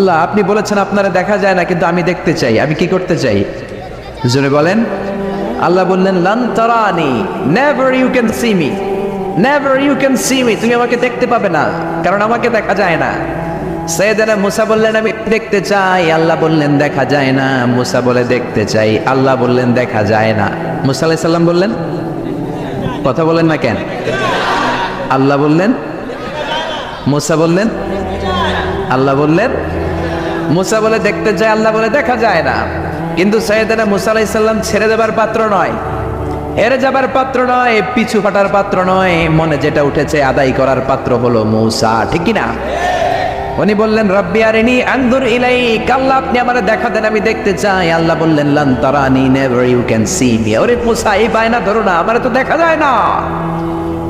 আল্লাহ আপনি বলেছেন আপনারা দেখা যায় না, কিন্তু আমি দেখতে চাই, আমি কি করতে চাই? জোরে বলেন। আল্লাহ বললেন লান তারানি, never you can see me, never you can see me, তুমি আমাকে দেখতে পাবে না, কারণ আমাকে দেখা যায় না। সাইয়েদনা মুসা বললেন আমি দেখতে চাই, আল্লাহ বললেন দেখা যায় না। মুসা বলে দেখতে চাই, আল্লাহ বললেন দেখা যায় না। মুসা আলাইহিস সালাম বললেন, কথা বলেন না কেন? আল্লাহ বললেন, মুসা বললেন, আল্লাহ বললেন। মুসা বলে দেখতে চাই, আল্লাহ বলে দেখা যায় না। কিন্তু সাইয়েদনা মুসা আলাইহিস সালাম ছেড়ে দেবার পাত্র নয়, হেরে যাবার পাত্র নয়, পিছু হটার পাত্র নয়। মনে যেটা উঠেছে আদায় করার পাত্র হলো মুসা, ঠিক কি না? উনি বললেন রব্বি আরিনি আনজুর ইলাইক, আল্লাহ আপনি আমারে দেখা দেন, আমি দেখতে চাই। আল্লাহ বললেন লান তারানি, never you can see me. ওরে মুসা এই বায়না ধরো না, আমারে তো দেখা যায় না,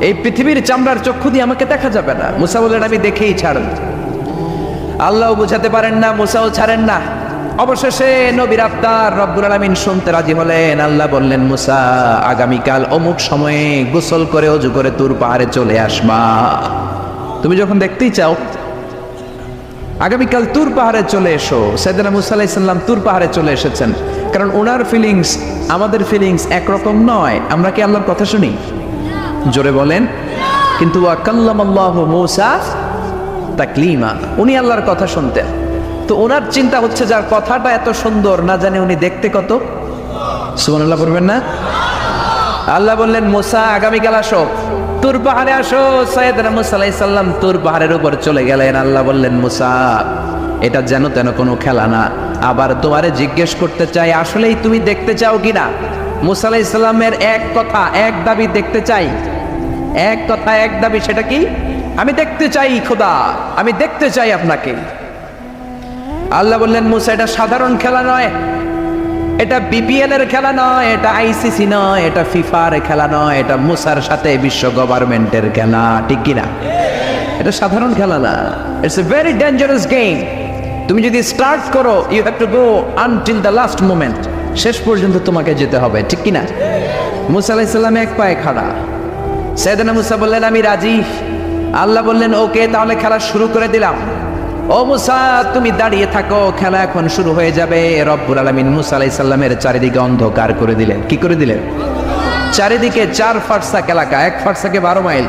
এই পৃথিবীর চামড়ার চক্ষু দিয়ে আমাকে দেখা যাবে না। মুসা বললেন আমি দেখেই ছাড়ব। আল্লাহও বুঝাতে পারেন না, মুসাও ছাড়েন না। অবশেষে নবীর আবদার রব্বুল আলামিন শুনতে রাজি হলেন। আল্লাহ বললেন মুসা আগামীকাল অমুক সময়ে গোসল করে ওযু করে তুর পাহাড়ে চলে আসবা। তুমি যখন দেখতেই চাও আগামীকাল তুর পাহাড়ে চলে এসো। সাইয়েদনা মুসা আলাইহিস সালাম তুর পাহাড়ে চলে এসেছেন, কারণ ওনার ফিলিংস আমাদের ফিলিংস একরকম নয়। আমরা কি আল্লাহর কথা শুনি? জোরে বলেন। কিন্তু ওয়া কাল্লামাল্লাহু মুসা তাকলিমা, উনি আল্লাহর কথা শুনতেন। তো ওনার চিন্তা হচ্ছে যার কথাটা এত সুন্দর, না জানে উনি দেখতে কত। সুবহানাল্লাহ বলবেন না? আল্লাহ বললেন মুসা আগামীকাল আসো, তুর পাহাড়ে আসো। সাইয়েদনা মুসা আলাইহিস সালাম তুর পাহাড়ের উপর চলে গেলেন। আল্লাহ বললেন মুসা এটা যেন তেন কোনো খেলা না, আবার তোমারে জিজ্ঞেস করতে চাই আসলেই তুমি দেখতে চাও কিনা। মুসা আলাইহিস সালামের এক কথা এক দাবি, দেখতে চাই, এক কথা এক দাবি। সেটা কি? আমি দেখতে চাই খোদা, আমি দেখতে চাই আপনাকে। আল্লাহ বললেন মুসা এটা সাধারণ খেলা নয়, এটা বিপিএল এর খেলা নয়, এটা আইসিসি নয়, এটা ফিফার খেলা নয়, এটা মুসার সাথে বিশ্ব গভর্নমেন্টের খেলা, ঠিক কিনা? এটা সাধারণ খেলা না, it's a very dangerous game. তুমি যদি স্টার্ট করো you have to go until the last moment, শেষ পর্যন্ত তোমাকে যেতে হবে, ঠিক কিনা? মুসা আলাইহিস সালাম এক পায়ে খাড়া। সাইয়েদনা মুসা বললেন আমি রাজি। আল্লাহ বললেন ওকে, তাহলে খেলা শুরু করে দিলাম। ও মুসা তুমি দাঁড়িয়ে থাকো, খেলা এখন শুরু হয়ে যাবে। রব্বুল আলামিন মুসা আলাইহিস সালামের চারিদিকে অন্ধকার করে দিলেন। কি করে দিলেন? চারিদিকে 4 ফারসাক এলাকা, 1 ফারসাকে 12 মাইল,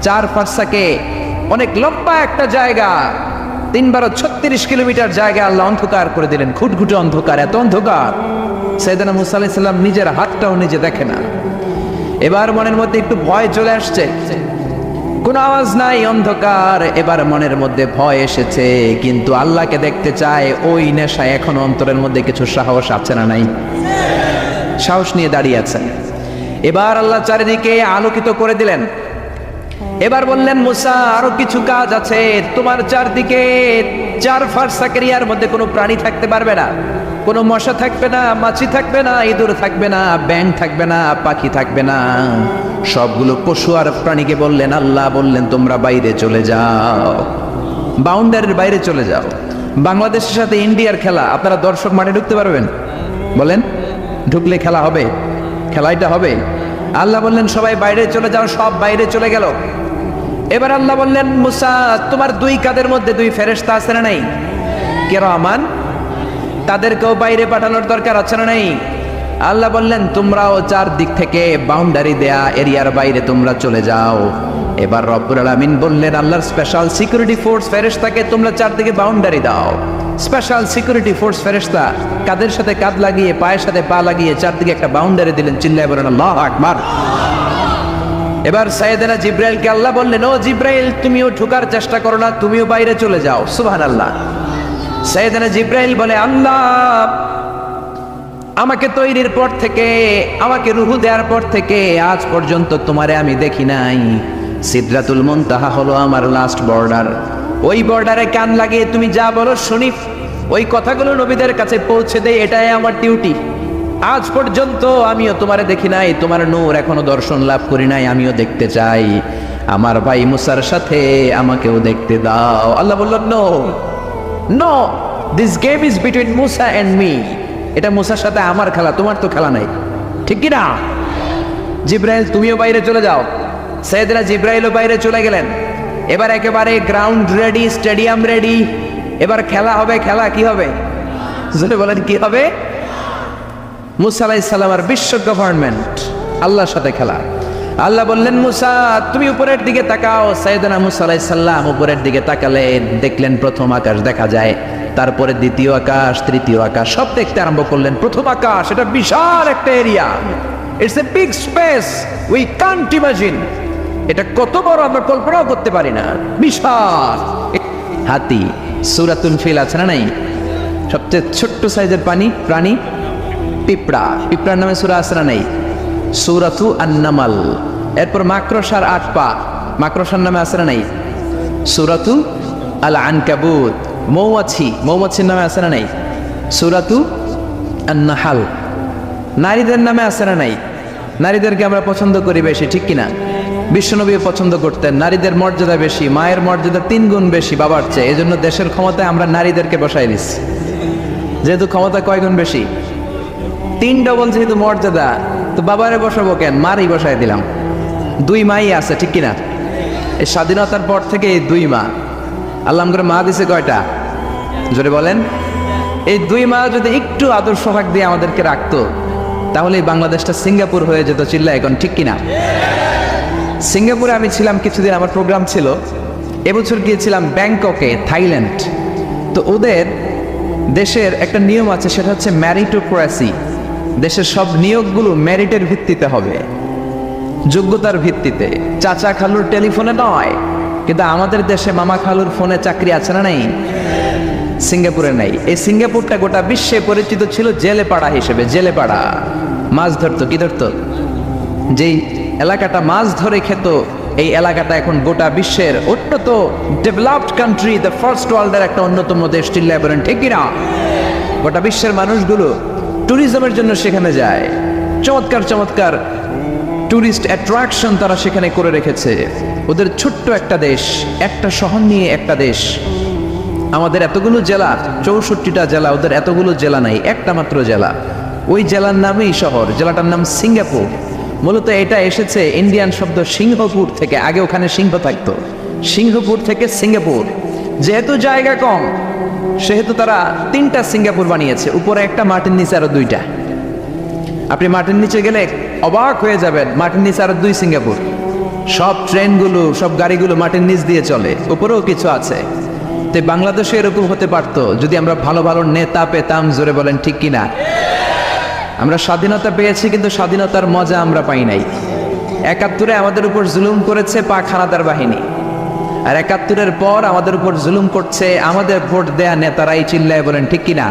4 ফারসাকে অনেক লম্বা একটা জায়গা, 3×36 কিলোমিটার জায়গা আল্লাহ অন্ধকার করে দিলেন। ঘুটঘুটে অন্ধকার, এত অন্ধকার সাইয়েদনা মুসা আলাইহিস সালাম নিজের হাতটাও নিজে দেখে না। এবার মনের মধ্যে একটু ভয় চলে আসছে, কোন আওয়াজ নাই, অন্ধকার। এবার মনের মধ্যে ভয় এসেছে, কিন্তু আল্লাহকে দেখতে চায়, ওই নেশায় এখন অন্তরের মধ্যে কিছু সাহস আছে না নাই? সাহস নিয়ে দাঁড়িয়ে আছেন। এবার আল্লাহ চারিদিকে আলোকিত করে দিলেন। এবার বললেন মুসা আরো কিছু কাজ আছে, তোমার চারদিকে 4 ফারসাক এরিয়ার মধ্যে কোনো প্রাণী থাকতে পারবে না, কোনো মশা থাকবে না, মাছি থাকবে না, ইঁদুর থাকবে না, ব্যাঙ থাকবে না, পাখি থাকবে না। সবগুলো পশু আর প্রাণীকে বললেন, আল্লাহ বললেন তোমরা বাইরে চলে যাও, বাউন্ডারির বাইরে চলে যাও। বাংলাদেশের সাথে ইন্ডিয়ার খেলা, আপনারা দর্শক মাঠে ঢুকতে পারবেন? বলেন ঢুকলে খেলা হবে, খেলাটা হবে। আল্লাহ বললেন সবাই বাইরে চলে যাও, সব বাইরে চলে গেল। এবার আল্লাহ বললেন মুসা তোমার 2 কাঁধের মধ্যে 2 ফেরেশতা আছে না নাই? কিরামান, তাদেরকেও বাইরে পাঠানোর দরকার আছে না নাই? আল্লাহ বললেন তোমরাও 4 দিক থেকে বাউন্ডারি দেয়া এরিয়ার বাইরে তোমরা চলে যাও। এবার রব্বুল আলামিন বললেন আল্লাহর স্পেশাল সিকিউরিটি ফোর্স ফেরেশতাকে তোমরা 4 দিকে বাউন্ডারি দাও। স্পেশাল সিকিউরিটি ফোর্স ফেরেশতা কাদের সাথে কাঁধ লাগিয়ে, পায়ের সাথে পা লাগিয়ে 4 দিকে একটা বাউন্ডারি দিলেন। চিল্লায় বলেন আল্লাহু আকবার। এবার সাইয়েদনা জিব্রাইলকে আল্লাহ বললেন ও জিব্রাইল তুমিও ঢোকার চেষ্টা করো না, তুমিও বাইরে চলে যাও। সুবহানাল্লাহ। সাইয়েদনা জিব্রাইল বলে আল্লাহ আমাকে তৈরির পর থেকে, আমাকে রূহ দেওয়ার পর থেকে আজ পর্যন্ত তোমারে আমি দেখি নাই। সিদরাতুল মুনতাহা হলো আমার লাস্ট বর্ডার, ওই বর্ডারে কান লাগিয়ে তুমি যা বলো শুনি, ওই কথাগুলো নবীদের কাছে পৌঁছে দেই, এটাই আমার ডিউটি। আজ পর্যন্ত আমিও তোমারে দেখি নাই, তোমার নূর এখনো দর্শন লাভ করি নাই, আমিও দেখতে চাই। আমার ভাই মুসার সাথে আমাকেও দেখতে দাও। আল্লাহ বললেন no no, this game is between Musa and me. এটা মুসার সাথে আমার খেলা, তোমার তো খেলা নাই, ঠিক কি না? জিব্রাইল তুমিও বাইরে চলে যাও। সাইয়েদনা জিব্রাইলও বাইরে চলে গেলেন। এবার একেবারে গ্রাউন্ড রেডি, স্টেডিয়াম রেডি, এবার খেলা হবে, খেলা কি হবে? জোরে বলেন কি হবে? মুসা আলাইহিস সালাম আর বিশ্ব গভর্নমেন্ট আল্লাহর সাথে খেলা। আল্লাহ বললেন, মুসা তুমি উপরের দিকে তাকাও। সাইয়েদনা মুসা আলাইহিস সালাম উপরের দিকে তাকালেন, দেখলেন প্রথম আকাশ দেখা যায়, তারপরে দ্বিতীয় আকাশ, তৃতীয় আকাশ, সব দেখতে আরম্ভ করলেন। প্রথম আকাশ, এটা বিশাল একটা area, it's a big space, we can't imagine. এটা কত বড় আমরা কল্পনাও করতে পারি না, বিশাল। হাতি, সূরাতুল ফিল আছে না নাই? সবচেয়ে ছোট্ট সাইজের প্রাণী পিঁপড়া, পিঁপড়ার নামে সূরা আছে না নাই? সূরাতু আন-নামাল। এরপর মাকড়সার 8 পা, মাকড়সার নামে আছে না নাই? সূরাতু আল-আনকাবুত। মৌমাছি, মৌমাছির নামে আছে না নাই? সূরাতু আন-নাহাল। নারীদের নামে আছে না নাই? নারীদেরকে আমরা পছন্দ করি বেশি, ঠিক কিনা? বিশ্বনবী পছন্দ করতেন, নারীদের মর্যাদা বেশি, মায়ের মর্যাদা 3 গুণ বেশি বাবার চেয়ে। এই জন্য দেশের ক্ষমতায় আমরা নারীদেরকে বসাই দিচ্ছি। যেহেতু ক্ষমতা কয় গুণ বেশি, 3 ডবল যেহেতু মর্যাদা, তো বাবারে বসাবো কেন, মারই বসাই দিলাম। 2 মাই আছে, ঠিক কিনা? এই স্বাধীনতার পর থেকে এই 2 মা, আল্লাহ করে মা দিছে কয়টা? জোরে বলেন। এই 2 মা যদি একটু আদর সোহাগ দিয়ে আমাদেরকে রাখতো, তাহলে এই বাংলাদেশটা সিঙ্গাপুর হয়ে যেত। চিল্লা এখন, ঠিক কিনা? সিঙ্গাপুরে আমি ছিলাম কিছুদিন, আমার প্রোগ্রাম ছিল। এবছর গিয়েছিলাম ব্যাংককে, থাইল্যান্ড। তো ওদের দেশের একটা নিয়ম আছে, সেটা হচ্ছে ম্যারিটোক্রেসি। দেশের সব নিয়োগগুলো মেরিটের ভিত্তিতে হবে, যোগ্যতার ভিত্তিতে, চাচা খালুর টেলিফোনে নয়। কিন্তু আমাদের দেশে মামা খালুর ফোনে চাকরি আছে না নাই? সিঙ্গাপুরে নাই। এই সিঙ্গাপুরটা গোটা বিশ্বে পরিচিত ছিল জেলেপাড়া হিসেবে। জেলেপাড়া মাছ ধরতো, কি ধরতো? যেই এলাকাটা মাছ ধরে খেত, এই এলাকাটা এখন গোটা বিশ্বের উন্নত ডেভেলপড কান্ট্রি, দ্য ফার্স্ট ওয়ার্ল্ডের একটা অন্যতম দেশ। চিল্লায় বলেন ঠিক কিনা? গোটা বিশ্বের মানুষগুলো ট্যুরিজমের জন্য সেখানে যায়। চমৎকার চমৎকার ট্যুরিস্ট অ্যাট্রাকশন তারা সেখানে করে রেখেছে। ওদের ছোট্ট একটা দেশ, একটা শহর নিয়ে একটা দেশ। আমাদের এতগুলো জেলা, 64টা জেলা, ওদের এতগুলো জেলা নাই, একটা মাত্র জেলা। ওই জেলার নামেই শহর, জেলাটার নাম সিঙ্গাপুর। মূলত এটা এসেছে ইন্ডিয়ান শব্দ সিংহপুর থেকে। আগে ওখানে সিংহ থাকতো, সিংহপুর থেকে সিঙ্গাপুর। যেহেতু জায়গা কম, সেহেতু তারা 3টা সিঙ্গাপুর বানিয়েছে, উপরে একটা, মাটির নিচে আরো 2টা। আপনি মাটির নিচে গেলে অবাক হয়ে যাবেন, মাটির নিচে আরো 2 সিঙ্গাপুর। সব ট্রেনগুলো, সব গাড়িগুলো মাটির নিচ দিয়ে চলে, উপরেও কিছু আছে। তো বাংলাদেশে এরকম হতে পারতো যদি আমরা ভালো ভালো নেতা পেতাম। জোরে বলেন ঠিক কিনা? আমরা স্বাধীনতা পেয়েছি, কিন্তু স্বাধীনতার মজা আমরা পাই নাই। 71-এ আমাদের উপর জুলুম করেছে পাক হানাদার বাহিনী, আর 71-এর পর আমাদের উপর জুলুম করছে আমাদের ভোট দেয়া নেতারাই। চিল্লায় বলেন ঠিক কিনা?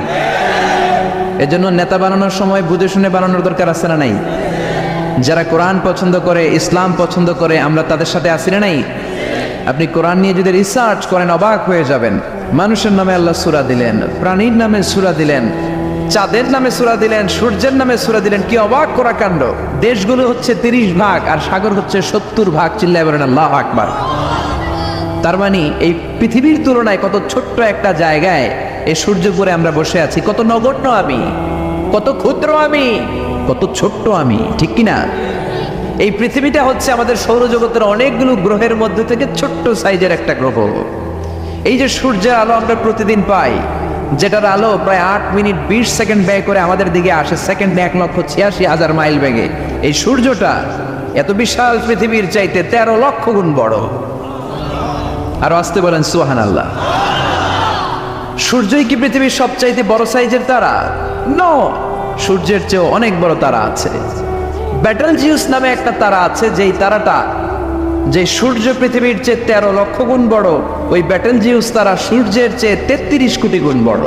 এজন্য নেতা বানানোর সময় বুঝে শুনে বানানোর দরকার আছে না নাই? যারা কোরআন পছন্দ করে, ইসলাম পছন্দ করে, আমরা তাদের সাথে আসি না নাই? আপনি কোরআন নিয়ে যদি রিসার্চ করেন, অবাক হয়ে যাবেন। মানুষের নামে আল্লাহ সূরা দিলেন, প্রাণীর নামে সূরা দিলেন, চাঁদের নামে সূরা দিলেন, সূর্যের নামে সূরা দিলেন। কি অবাক করা কাণ্ড! দেশগুলো হচ্ছে 30 ভাগ আর সাগর হচ্ছে 70 ভাগ। চিল্লায় বলেন আল্লাহু আকবার। তার মানে এই পৃথিবীর তুলনায় কত ছোট্ট একটা জায়গায় এই সূর্যপুরে আমরা বসে আছি। কত নগণ্য আমি, কত ক্ষুদ্র আমি, কত ছোট্ট আমি, ঠিক কিনা? এই পৃথিবীটা হচ্ছে আমাদের সৌরজগতের অনেকগুলো গ্রহের মধ্যে থেকে ছোট্ট সাইজের একটা গ্রহ। এই যে সূর্যের আলো আমরা প্রতিদিন পাই, যেটার আলো প্রায় 8 মিনিট 20 সেকেন্ড ব্যয় করে আমাদের দিকে আসে, সেকেন্ডে 1,86,000 মাইল বেগে। এই সূর্যটা এত বিশাল পৃথিবীর চাইতে 13 লক্ষ গুণ বড়। আর আসতে বলেন সুবহানাল্লাহ। সূর্যই কি পৃথিবীর সবচাইতে বড় সাইজের তারা? নো, সূর্যের চেয়েও অনেক বড় তারা আছে। ব্যাটেলজিউস নামে একটা তারা আছে, যেই তারাটা, যে সূর্য পৃথিবীর চেয়ে 13 লক্ষ গুণ বড়, ওই ব্যাটেলজিউস তারা সূর্যের চেয়ে 33 কোটি গুণ বড়।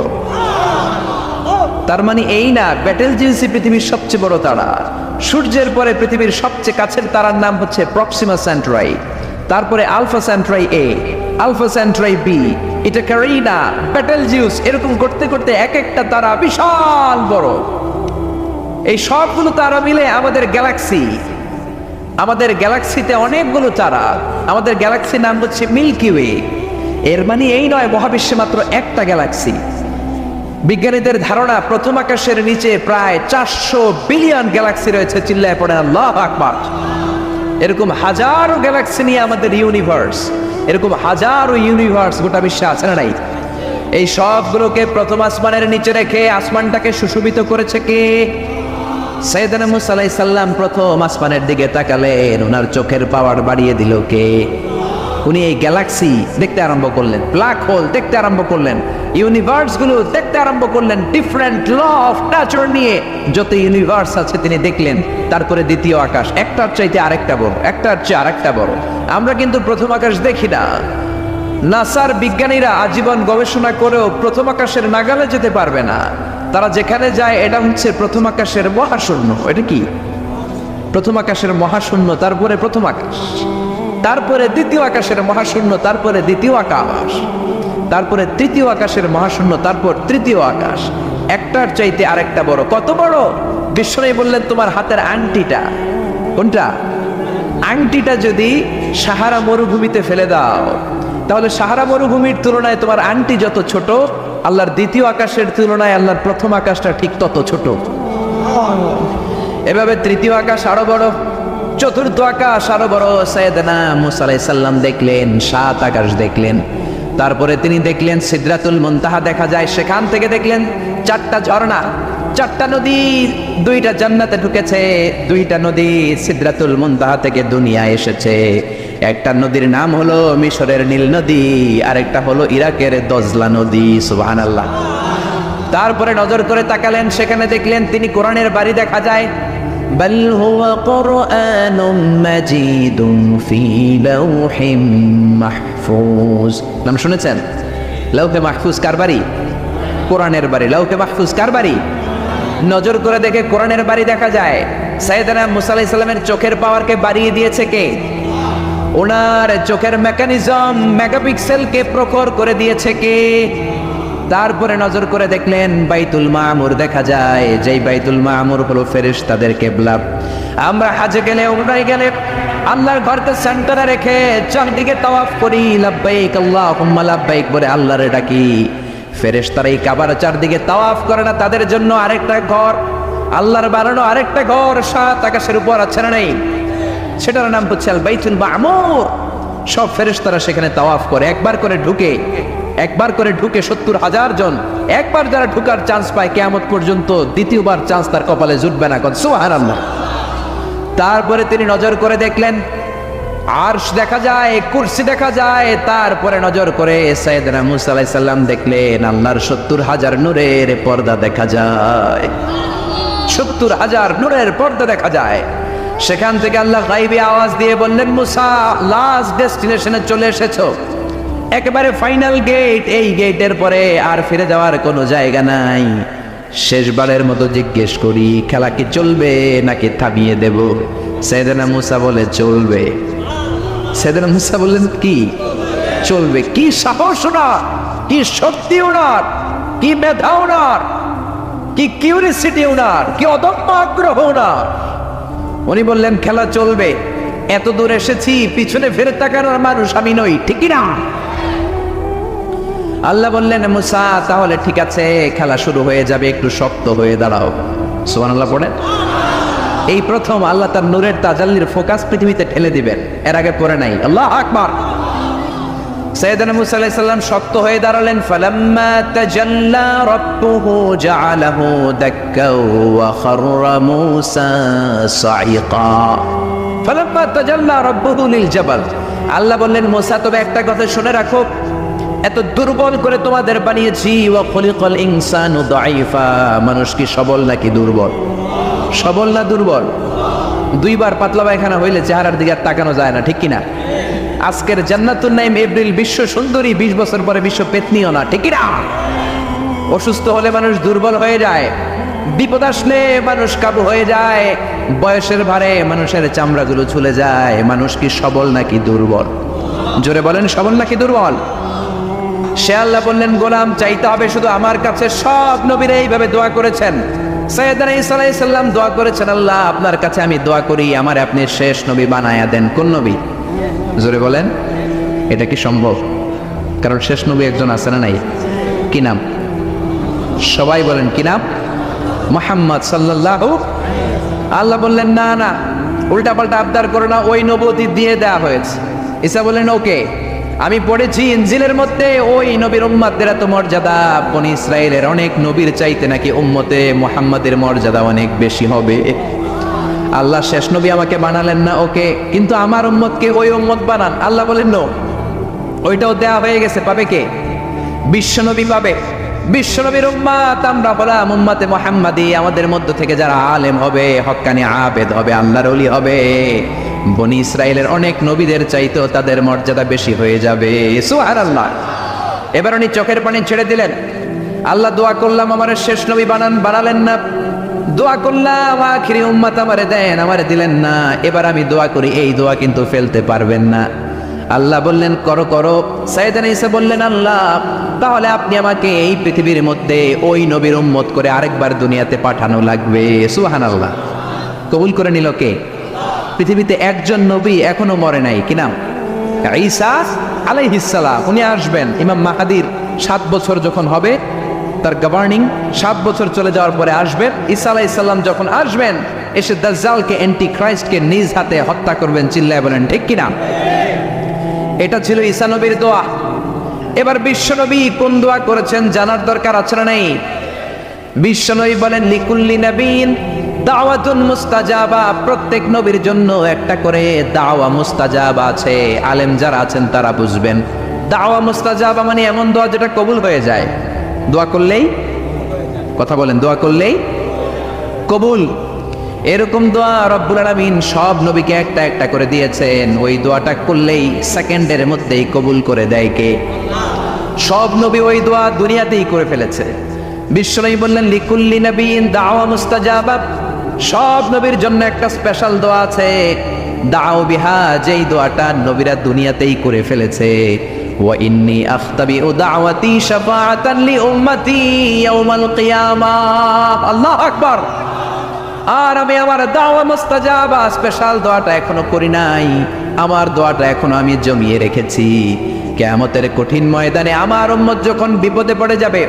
তার মানে এই না ব্যাটেলজিউসই পৃথিবীর সবচেয়ে বড় তারা। সূর্যের পরে পৃথিবীর সবচেয়ে কাছের তারার নাম হচ্ছে প্রক্সিমা সেন্টরাই, তারপরে আলফা সেন্টরাই এ, আলফা সেন্টরাই বি, এটা ক্যারিনা, ব্যাটেলজিউস, এরকম করতে করতে এক একটা তারা বিশাল বড়। এই সবগুলো তারা মিলে আমাদের গ্যালাক্সি। আমাদের গ্যালাক্সিতে অনেকগুলো তারা। আমাদের গ্যালাক্সির নাম হচ্ছে মিল্কি ওয়ে। এর মানে এই নয় মহাবিশ্বে মাত্র একটা গ্যালাক্সি। বিজ্ঞানীদের ধারণা প্রথম আকাশের নিচে প্রায় 400 বিলিয়ন গ্যালাক্সি রয়েছে। চিল্লায় পড়ে আল্লাহু আকবার। এরকম হাজারো গ্যালাক্সি নিয়ে আমাদের ইউনিভার্স, এরকম হাজারো ইউনিভার্স গোটা বিশ্বে আছে না নাই? এই সবগুলোকে প্রথম আসমানের নিচে রেখে আসমানটাকে সুশোভিত করেছে কে? সাইয়েদনা মুসা আলাইহিস সালাম প্রথম আসমানের দিকে তাকালেন, ওনার চোখের পাওয়ার বাড়িয়ে দিল কে? উনি এই গ্যালাক্সি দেখতে আরম্ভ করলেন, ব্ল্যাক হোল দেখতে আরম্ভ করলেন, ইউনিভার্স গুলো দেখতে আরম্ভ করলেন, ডিফারেন্ট ল অফ নেচার নিয়ে যত ইউনিভার্স আছে তিনি দেখলেন। তারপরে দ্বিতীয় আকাশ, একটার চাইতে আরেকটা বড়, একটার চেয়ে আরেকটা বড়। আমরা কিন্তু প্রথম আকাশ দেখি না। নাসার বিজ্ঞানীরা আজীবন গবেষণা করেও প্রথম আকাশের নাগালে যেতে পারবে না। তারা যেখানে যায় এটা হচ্ছে প্রথম আকাশের মহাশূন্য। এটা কি? প্রথম আকাশের মহাশূন্য, তারপরে প্রথম আকাশ, তারপরে দ্বিতীয় আকাশের মহাশূন্য, তারপরে দ্বিতীয় আকাশ, তারপরে তৃতীয় আকাশের মহাশূন্য, তারপর তৃতীয় আকাশ। একটার চাইতে আরেকটা বড়। কত বড়? বিশ্বনবী বললেন তোমার হাতের আংটিটা, কোনটা? আংটিটা যদি সাহারা মরুভূমিতে ফেলে দাও, তাহলে সাহারা মরুভূমির তুলনায় তোমার আংটি যত ছোট, আল্লাহর দ্বিতীয় আকাশের তুলনায় আল্লাহর প্রথম আকাশটা ঠিক তত ছোট। এভাবে তৃতীয় আকাশ আরো বড়, চতুর্থ আকাশ আরো বড়। সাইয়েদনা মুসা আলাইহিস সালাম দেখলেন 7 আকাশ দেখলেন। তারপরে তিনি দেখলেন সিদরাতুল মুনতাহা দেখা যায়, সেখান থেকে দেখলেন 4টা ঝর্ণা, 4টা নদী, 2টা জান্নাতে ঢুকেছে, 2টা নদী সিদরাতুল মুনতাহা থেকে দুনিয়ায় এসেছে। একটা নদীর নাম হলো মিশরের নীল নদী, আরেকটা হলো ইরাকের দজলা নদী। সুবহানাল্লাহ। তারপরে নজর করে তাকালেন, সেখানে দেখলেন তিনি কোরআনের বাড়ি দেখা যায়। বাল হুয়া কুরআনুম মাজিদুন ফি লাওহিম মাহফুজ। নাম শুনেছেন? লাওহে মাহফুজ কার বাড়ি? কোরআনের বাড়ি। লাওহে মাহফুজ কার বাড়ি? নজর করে দেখে কোরআনের বাড়ি দেখা যায়। সাইয়েদনা মুসা আলাইহিস সালামের চোখের পাওয়ারকে বাড়িয়ে দিয়েছে কে? ওনার চোখের মেকানিজম, মেগাপিক্সেলকে প্রখর করে দিয়েছে কে? তারপরে নজর করে দেখলেন বাইতুল মামুর দেখা যায়, যেই বাইতুল মামুর হলো ফেরেশতাদের কিবলা। আমরা হাজে গেলে, উমরায় গেলে আল্লাহর ঘরকে সেন্টারে রেখে চারদিকে তাওয়াফ করি, লাব্বাইক আল্লাহুম্মা লাব্বাইক বলে আল্লাহরে ডাকি। ফেরেশতারা এই কাবার চারদিকে তাওয়াফ করে না, তাদের জন্য আরেকটা ঘর, আল্লাহর বানানো আরেকটা ঘর 7 আকাশের উপর আছে না নেই? সেটার নাম হচ্ছে আল বাইতুল মামুর। সব ফেরেশতারা সেখানে তাওয়াফ করে, একবার করে ঢুকে 70,000 জন। একবার যারা ঢুকার চান্স পায় কিয়ামত পর্যন্ত দ্বিতীয়বার চান্স তার কপালে জুটবে না। সুবহানাল্লাহ। তারপরে তিনি নজর করে দেখলেন আরশ দেখা যায়, কুরসি দেখা যায়। তারপরে নজর করে সাইয়েদনা মুসা আলাইহিস সালাম দেখলেন আল্লাহর 70,000 নূরের পর্দা দেখা যায়। 70,000 নূরের পর্দা দেখা যায়। সেখান থেকে আল্লাহ গায়বী আওয়াজ দিয়ে বললেন, মুসা লাস্ট ডেস্টিনেশনে চলে এসেছো, একেবারে ফাইনাল গেট। এই গেটের পরে আর ফিরে যাওয়ার কোনো জায়গা নাই। শেষবারের মতো জিজ্ঞেস করি, খেলা কি চলবে নাকি থামিয়ে দেব? সাইয়েদনা মুসা বলে চলবে। সাইয়েদনা মুসা বললেন কি চলবে? কি সাহস ওনার, কি শক্তি ওনার, কি মেধা ওনার, কি কিউরিসিটি ওনার, কি অদম্য আগ্রহ ওনার। উনি বললেন খেলা চলবে। এত দূর এসেছি, পিছনে ফিরে তাকানোর মানুষ আমি নই, ঠিক না? আল্লাহ বললেন মুসা তাহলে ঠিক আছে, খেলা শুরু হয়ে যাবে, একটু শক্ত হয়ে দাঁড়াও। সুবহানাল্লাহ পড়েন। এই প্রথম আল্লাহ তার নূরের তাজাল্লির ফোকাস পৃথিবীতে ঠেলে দিবেন, এর আগে পড়ে নাই। আল্লাহু আকবার। সাইয়েদনা মুসা আলাইহিস সালাম শক্ত হয়ে দাঁড়ালেন। ফালাম্মা তাজাল্লা রাব্বুহু জাআলাহু দাক্কা ওয়া খাররা মুসা সাইকা। ফালাম্মা তাজাল্লা রাব্বুহু লিল জাবাল। আল্লাহ বললেন মুসা তবে একটা কথা শুনে রাখো, এত দুর্বল করে তোমাদের বানিয়েছি। ওয়া খুলিকাল ইনসানু দাঈফা। মানুষ কি সবল নাকি দুর্বল? সবল না দুর্বল? 2বার পাতলা পায়খানা হইলে চেহারার দিকে আর তাকানো যায় না, ঠিক কিনা? আজকের জান্নাতুন নাইম এপ্রিল বিশ্ব সুন্দরী, 20 বছর পরে বিশ্ব পেতনিও না, ঠিক কিনা? অসুস্থ হলে মানুষ দুর্বল হয়ে যায়, বিপদ আসলে মানুষ কাবু হয়ে যায়, বয়সের ভারে মানুষের চামড়াগুলো ঝুলে যায়। মানুষ কি সবল নাকি দুর্বল? জোরে বলেন, সবল নাকি দুর্বল? সে আল্লাহ বললেন গোলাম চাইতে হবে শুধু আমার কাছে। সব নবীরা এইভাবে দোয়া করেছেন। সাইয়েদনা ঈসা আলাইহিস সালাম দোয়া করেছেন, আল্লাহ আপনার কাছে আমি দোয়া করি আমার আপনি শেষ নবী বানায়া দেন। কোন নবী? জোরে বলেন। এটা কি সম্ভব? কারণ শেষ নবী একজন আছে না নাই? কি নাম? সবাই বলেন কি নাম? মুহাম্মদ সাল্লাল্লাহু। আল্লাহ বললেন না না, উল্টা পাল্টা আবদার করো না, ওই নবুয়ত দিয়ে দেয়া হয়েছে। ঈসা বললেন ওকে, আমি পড়েছি ইনজিলের মধ্যে ওই নবীর উম্মতদের এত মর্যাদা, বনি ইসরায়েলের অনেক নবীর চাইতে নাকি উম্মতে মুহাম্মাদের মর্যাদা অনেক বেশি হবে। আল্লাহ শেষ নবী আমাকে বানালেন না, ওকে, কিন্তু আমার উম্মতকে ওই উম্মত বানান। আল্লাহ বলেন নো, ওইটাও দেয়া হয়ে গেছে, পাবে কে? বিশ্বনবী পাবে। বিশ্বনবীর উম্মত আমরা বললাম উম্মতে মুহাম্মাদি, আমাদের মধ্য থেকে যারা আলেম হবে, হক্কানি আবেদ হবে, আল্লাহর ওলি হবে, বনি ইসরায়েলের অনেক নবীদের চাইতেও তাদের মর্যাদা বেশি হয়ে যাবে। সুবহানাল্লাহ। এবার উনি চোখের পানি ছেড়ে দিলেন। আল্লাহ দোয়া করলাম আমার শেষ নবী বানান, বানালেন না। দোয়া করলাম আখিরি উম্মত আমারে দেন, আমারে দিলেন না। এবার আমি দোয়া করি, এই দোয়া কিন্তু ফেলতে পারবেন না। আল্লাহ বললেন করো করো। সাইয়েদনা ঈসা বললেন আল্লাহ তাহলে আপনি আমাকে এই পৃথিবীর মধ্যে ওই নবীর উম্মত করে আরেকবার দুনিয়াতে পাঠানো লাগবে। সুবহানাল্লাহ। কবুল করে নিল কে? পৃথিবীতে একজন নবী এখনো মরে নাই, কি নাম? ঈসা আলাইহিস সালাম। উনি আসবেন ইমাম মাহাদির 7 বছর যখন হবে, তার গভর্নিং 7 বছর চলে যাওয়ার পরে আসবেন। ঈসা আলাইহিস সালাম যখন আসবেন, এসে দাজ্জালকে, অ্যান্টি ক্রাইস্টকে নিজ হাতে হত্যা করবেন। চিল্লায় বলেন ঠিক কিনা? এটা ছিল ঈসা নবীর দোয়া। এবার বিশ্বনবী কোন দোয়া করেছেন জানার দরকার আছে না নাই? বিশ্বনবী বলেন লিকুল্লি নবীন দাওয়াতুন মুস্তাজাবা, প্রত্যেক নবীর জন্য একটা করে দাওয়া মুস্তাজাবা আছে। আলেম যারা আছেন তারা বুঝবেন। দাওয়া মুস্তাজাবা মানে এমন দোয়া যেটা কবুল হয়ে যায়। দোয়া করলেই, কথা বলেন, দোয়া করলেই কবুল। এরকম দোয়া রব্বুল আলামিন সব নবীকে একটা একটা করে দিয়েছেন। ওই দোয়াটা করলেই সেকেন্ডের মধ্যেই কবুল করে দেয় কে? সব নবী ওই দোয়া দুনিয়াতেই করে ফেলেছে। বিশ্বনবী বললেন লিকুল্লি নবীন দাওয়া মুস্তাজাবা, সব নবীর জন্য একটা স্পেশাল দোয়া আছে, দাও বিহা, যেই দোয়াটা নবীরা দুনিয়াতেই করে ফেলেছে। ওয়া ইন্নী আখতাবিউ দাওয়াতি শাফাআতান লি উম্মতি ইয়াউমাল কিয়ামাহ। আল্লাহু আকবার। আর আমি আমার দাওয়া মুস্তাজাবা স্পেশাল দোয়াটা এখনো করি নাই। আমার দোয়াটা এখনো আমি জমিয়ে রেখেছি। কিয়ামতের কঠিন ময়দানে আমার উম্মত যখন বিপদে পড়ে যাবে,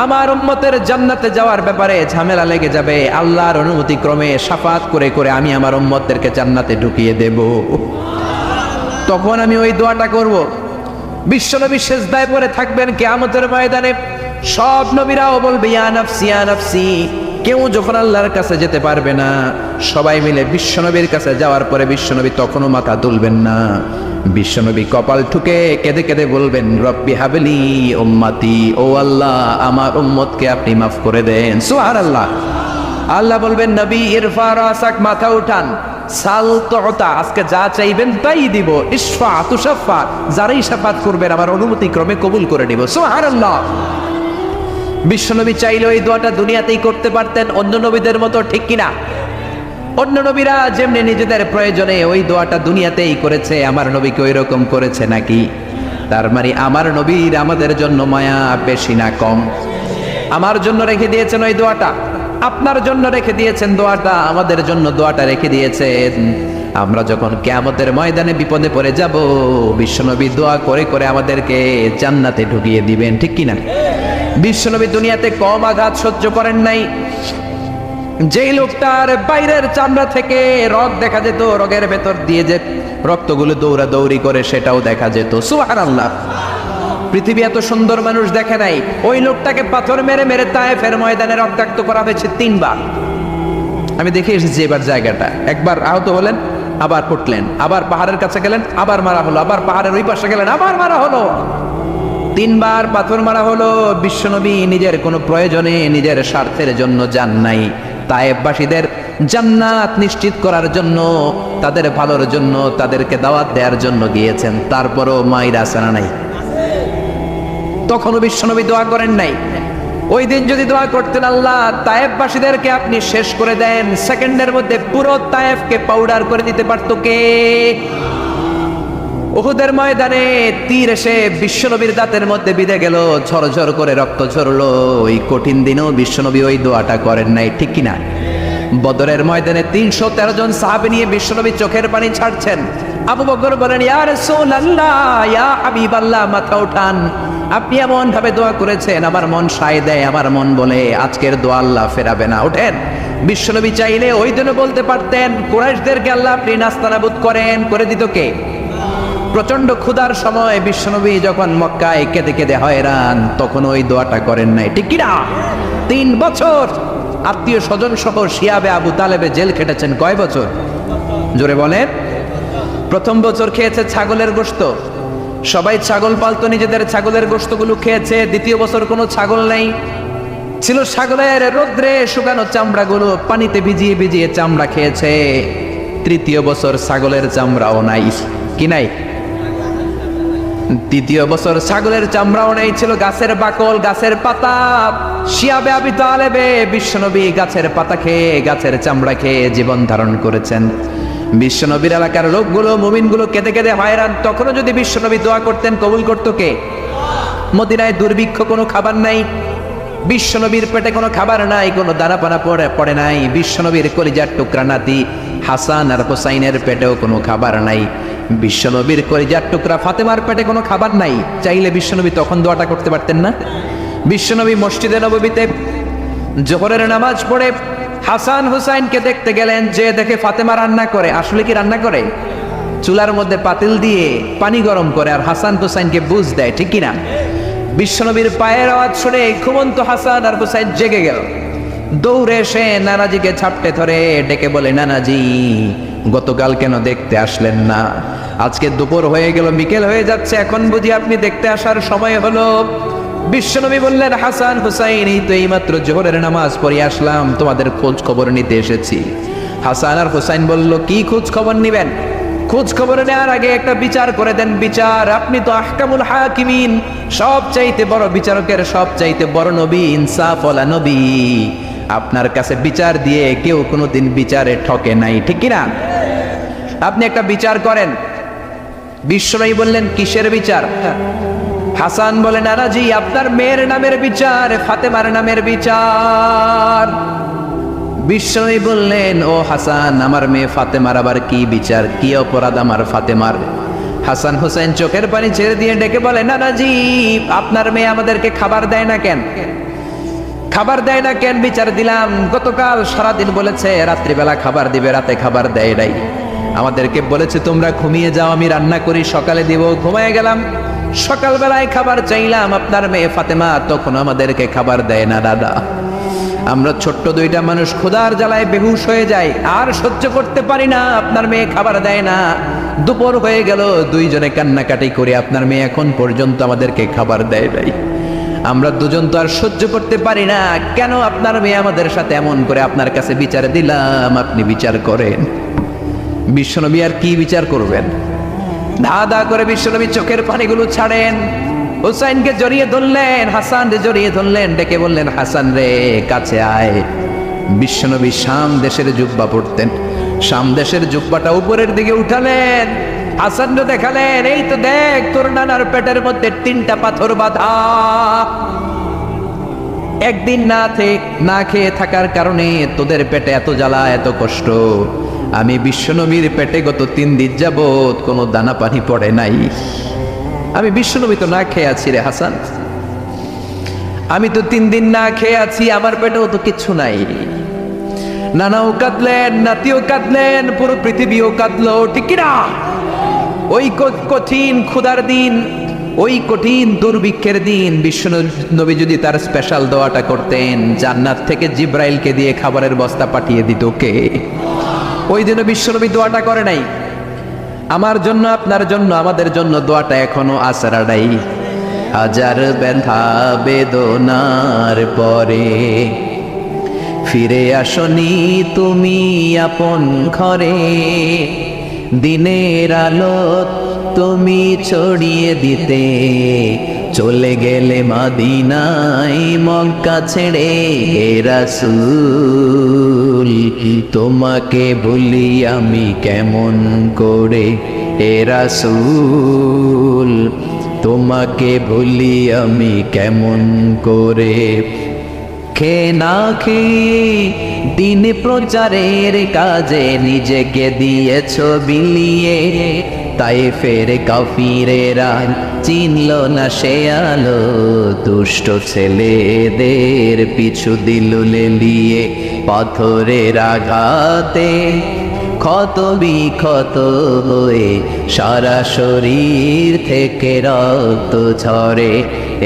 আমার উম্মতের জান্নাতে যাওয়ার ব্যাপারে ঝামেলা লেগে যাবে, আল্লাহর অনুমতি ক্রমে শাফাত করে করে আমি আমার উম্মতদেরকে জান্নাতে ঢুকিয়ে দেব। তখন আমি ওই দোয়াটা করব। বিশ্বনবী সিজদায় পড়ে থাকবেন কিয়ামতের ময়দানে। সব নবীরাও বলবে ইয়া নাফসি ইয়া নাফসি। কেউ যখন আল্লাহর কাছে যেতে পারবে না, সবাই মিলে বিশ্বনবীর কাছে যাওয়ার পরে বিশ্বনবী তখনও মাথা তুলবেন না। বিশ্বনবী কপাল ঠুকে কেঁদে কেঁদে বলবেন রব্বি হাবলি উম্মতি, ও আল্লাহ আমার উম্মতকে আপনি মাফ করে দেন। সুবহানাল্লাহ। আল্লাহ বলবেন নবী ইরফা রাসাক, মাথা উঠান, সাল তুতা, আজকে যা চাইবেন তাই দিব, ইশফা তুশাফা, যারাই শাফাত করবেন আমার অনুমতি ক্রমে কবুল করে নিব। সুবহানাল্লাহ। বিশ্বনবী চাইলে ওই দোয়াটা দুনিয়াতেই করতে পারতেন অন্য নবীদের মতো, ঠিক কিনা? অন্য নবীরা যেমনি নিজেদের প্রয়োজনে ওই দোয়াটা দুনিয়াতেই করেছে, আমার নবীকে ওই রকম করেছে নাকি? তার মানে আমার নবীর আমাদের জন্য মায়া বেশি না কম? আমার জন্য রেখে দিয়েছেন ওই দোয়াটা, আপনার জন্য রেখে দিয়েছেন দোয়াটা, আমাদের জন্য দোয়াটা রেখে দিয়েছেন। আমরা যখন কিয়ামতের ময়দানে বিপদে পড়ে যাব, বিশ্বনবী দোয়া করে করে আমাদেরকে জান্নাতে ঢুকিয়ে দিবেন, ঠিক কিনা? বিশ্বনবী দুনিয়াতে কম আঘাত সহ্য করেন নাই। যেই লোকটার বাইরের চামড়া থেকে রগ দেখা যেত, রগের ভেতর দিয়ে যে রক্তগুলো দৌড়া দৌড়ি করে সেটাও দেখা যেত। সুবহানাল্লাহ। পৃথিবী এত সুন্দর মানুষ দেখে নাই। ওই লোকটাকে পাথর মেরে মেরে তায়েফের ময়দানে রক্তাক্ত করা হয়েছে 3 বার। আমি দেখে এসেছি এবার জায়গাটা। একবার আহত হলেন, আবার পড়লেন, আবার পাহাড়ের কাছে গেলেন, আবার মারা হলো, আবার পাহাড়ের ওই পাশে গেলেন, আবার মারা হলো। 3 বার পাথর মারা হলো। বিশ্বনবী নিজের কোনো প্রয়োজনে, নিজের স্বার্থের জন্য যান নাই। তায়েফবাসীদের জান্নাত নিশ্চিত করার জন্য, তাদের ভালোর জন্য, তাদেরকে দাওয়াত দেওয়ার জন্য গিয়েছেন। তারপরও মাইরা আসানা নাই, তখনও বিশ্বনবী দোয়া করেন নাই। ওই দিন যদি দোয়া করতেন আল্লাহ তায়েফবাসীদেরকে আপনি শেষ করে দেন, সেকেন্ডের মধ্যে পুরো তায়েফকে পাউডার করে দিতে পারতো কে? উহুদের ময়দানে তীর এসে বিশ্বনবীর দাঁতের মধ্যে বিঁধে গেল, ঝরঝর করে রক্ত ঝরলো। ওই কঠিন দিনেও বিশ্বনবী ওই দোয়াটা করেন নাই, ঠিক কিনা? বদরের ময়দানে 313 জন সাহাবী নিয়ে বিশ্বনবী চোখের পানি ছাড়ছেন। আবু বকর বলেন ইয়া রাসূলুল্লাহ ইয়া হাবিবাল্লাহ, মাথা উঠান, আপনি এমন ভাবে দোয়া করেছেন আমার মন সায় দেয়, আমার মন বলে আজকের দোয়া আল্লাহ ফেরাবে না, ওঠেন। বিশ্বনবী চাইলে ওই দিনও বলতে পারতেন কুরাইশদেরকে আল্লাহ আপনি নাস্তানাবুদ করেন, করে দিত কে? প্রচন্ড ক্ষুধার সময় বিশ্বনবী যখন মক্কায় কেঁদে কেঁদে হয়রান, তখন ওই দোয়াটা করেন নাই, ঠিক কিনা? 3 বছর আত্মীয় স্বজন সহ শিয়াবে আবু তালেবে জেল খেটেছেন। কয় বছর? জোরে বলেন। প্রথম বছর খেয়েছে ছাগলের গোশত, সবাই ছাগল পালতো, নিজেদের ছাগলের গোশতগুলো খেয়েছে। দ্বিতীয় বছর কোনো ছাগল নেই, ছিল ছাগলের রোদ্রে শুকানো চামড়াগুলো পানিতে ভিজিয়ে ভিজিয়ে চামড়া খেয়েছে। তৃতীয় বছর ছাগলের চামড়াও নাই, কি নাই? তৃতীয় বছর ছাগলের চামড়াও নেই, ছিল গাছের বাকল, গাছের পাতা। শিয়াবে আবি তালেবে বিশ্বনবী গাছের পাতা খেয়ে, গাছের চামড়া খেয়ে জীবন ধারণ করেছেন। বিশ্বনবীর এলাকার লোকগুলো, মুমিনগুলো কেঁদে কেঁদে হয়রান। তখনও যদি বিশ্বনবী দোয়া করতেন, কবুল করতো কে? মদিনায় দুর্ভিক্ষ, কোনো খাবার নাই, বিশ্বনবীর পেটে কোনো খাবার নাই, কোনো দানা পানা পড়ে নাই। বিশ্বনবীর কলিজার টুকরা নাতি হাসান আর হোসাইনের পেটেও কোনো খাবার নাই। বিশ্বনবীর কলিজার টুকরা ফাতেমার পেটে কোনো খাবার নাই। চাইলে বিশ্বনবী তখন দোয়াটা করতে পারতেন না? বিশ্বনবী মসজিদে নববীতে জোহরের নামাজ পড়ে হাসান হুসাইনকে দেখতে গেলেন, যে দেখে ফাতেমা রান্না করে। আসলে কি রান্না করে? চুলার মধ্যে পাতিল দিয়ে পানি গরম করে আর হাসান হুসাইনকে বুঝ দেয়, ঠিক কিনা? বিশ্বনবীর পায়ের আওয়াজ শুনে ঘুমন্ত হাসান আর হুসাইন জেগে গেল। দৌড়ে এসে নানাজিকে ঝাপটে ধরে ডেকে বলে, নানাজি গতকাল কেন দেখতে আসলেন না? আজকে দুপুর হয়ে গেল, বিকেল হয়ে যাচ্ছে, এখন বুঝি আপনি দেখতে আসার সময় হলো? বিশ্বনবী বললেন, হাসান হুসাইন এই তো এইমাত্র জোহরের নামাজ পড়ে আসলাম, তোমাদের খোঁজ খবর নিতে এসেছি। হাসান আর হুসাইন বলল, কি খোঁজ খবর নিবেন? খোঁজ খবর নেওয়ার আগে একটা বিচার করে দেন। বিচার? আপনি তো আহকামুল হাকিমিন, সব চাইতে বড় বিচারকের সব চাইতে বড় নবী, ইনসাফওয়ালা নবী। আপনার কাছে বিচার দিয়ে কেউ কোনোদিন বিচারে ঠকে নাই, ঠিক কিনা? আপনি একটা বিচার করেন। বিশ্বনবী বললেন, কিসের বিচার? হাসান বলে, নানাজি আপনার মেয়ের নামের বিচার, ফাতেমার নামের বিচার। বিশ্বনবী বললেন, ও হাসান, আমার মেয়ে ফাতেমার আবার কি বিচার? কি অপরাধ আমার ফাতেমার? হাসান হুসাইন চোখের পানি ছেড়ে দিয়ে ডেকে বলে, নানাজি আপনার মেয়ে আমাদেরকে খাবার দেয় না কেন? খাবার দেয় না কেন? বিচার দিলাম, গতকাল সারাদিন বলেছে রাত্রিবেলা খাবার দিবে, রাতে খাবার দেয় নাই। আমাদেরকে বলেছে তোমরা ঘুমিয়ে যাও, আমি রান্না করি, সকালে দিব। ঘুমিয়ে গেলাম, সকালবেলায় খাবার চাইলাম, আপনার মেয়ে ফাতেমা তখন আমাদেরকে খাবার দেয় না। দাদা, আমরা ছোট্ট দুইটা মানুষ ক্ষুধার জ্বালায় বেহুশ হয়ে যাই, আর সহ্য করতে পারি না, আপনার মেয়ে খাবার দেয় না। দুপুর হয়ে গেল, দুইজনে কান্নাকাটি করে আপনার মেয়ে এখন পর্যন্ত আমাদেরকে খাবার দেয় নাই। আমরা দুজন তো আর সহ্য করতে পারি না, কেন আপনার মেয়ে আমাদের সাথে এমন করে? আপনার কাছে বিচার দিলাম, আপনি বিচার করেন। বিশ্বনবী আর কি বিচার করবেন? ধা ধা করে বিশ্বনবী চোখের পানিগুলো ছাড়েন, হুসাইনকে জড়িয়ে ধরলেন, হাসান রে জড়িয়ে ধরলেন, ডেকে বললেন, হাসান রে কাছে আয়। বিশ্বনবী শাম দেশের জুব্বা পড়তেন, শাম দেশের জুব্বাটা উপরের দিকে উঠালেন, হাসান রে দেখালেন, এই তো দেখ তোর নানার পেটের মধ্যে 3টা পাথর বাঁধা। একদিন না খেয়ে থাকার কারণে তোদের পেটে এত জ্বালা, এত কষ্ট। আমি বিশ্বনবীর পেটে গত 3 দিন যাবত কোনো দানা পানি পড়ে নাই। আমি বিশ্বনবী তো না খেয়ে আছি রে হাসান, আমি তো 3 দিন না খেয়ে আছি, আমার পেটেও তো কিচ্ছু নাই। নানাও কাঁদলেন, নাতিও কাঁদলেন, পুরো পৃথিবীও কাঁদলো, ঠিক না? ওই কঠিন ক্ষুধার দিন, ওই কঠিন দুর্ভিক্ষের দিন বিশ্বনবী যদি তার স্পেশাল দোয়াটা করতেন, জান্নাত থেকে জিব্রাইলকে দিয়ে খাবারের বস্তা পাঠিয়ে দিত কে? ওই দিনও বিশ্বনবী দোয়াটা করে নাই। আমার জন্য, আপনার জন্য, আমাদের জন্য দোয়াটা এখনো আসরা নাই। হাজার ব্যথা বেদনার পরে ফিরে আসনি তুমি আপন ঘরে, দিনের আলো তুমি ছড়িয়ে দিতে চলে গেলে মদিনায় মক্কা ছেড়ে। হে রাসূল তোমাকে ভুলি আমি কেমন করে, হে রাসূল তোমাকে ভুলি আমি কেমন করে। খেয়ে না খেয়ে দিন প্রচারের কাজে নিজেকে দিয়েছ বিলিয়ে, তাই ফের কাফিরেরা চিনল না সে আলো, দুষ্ট ছেলেদের পিছু দিল লেলিয়ে, পাথরের আঘাতে ক্ষত বিক্ষত হয়ে সারা শরীর থেকে রক্ত ঝরে।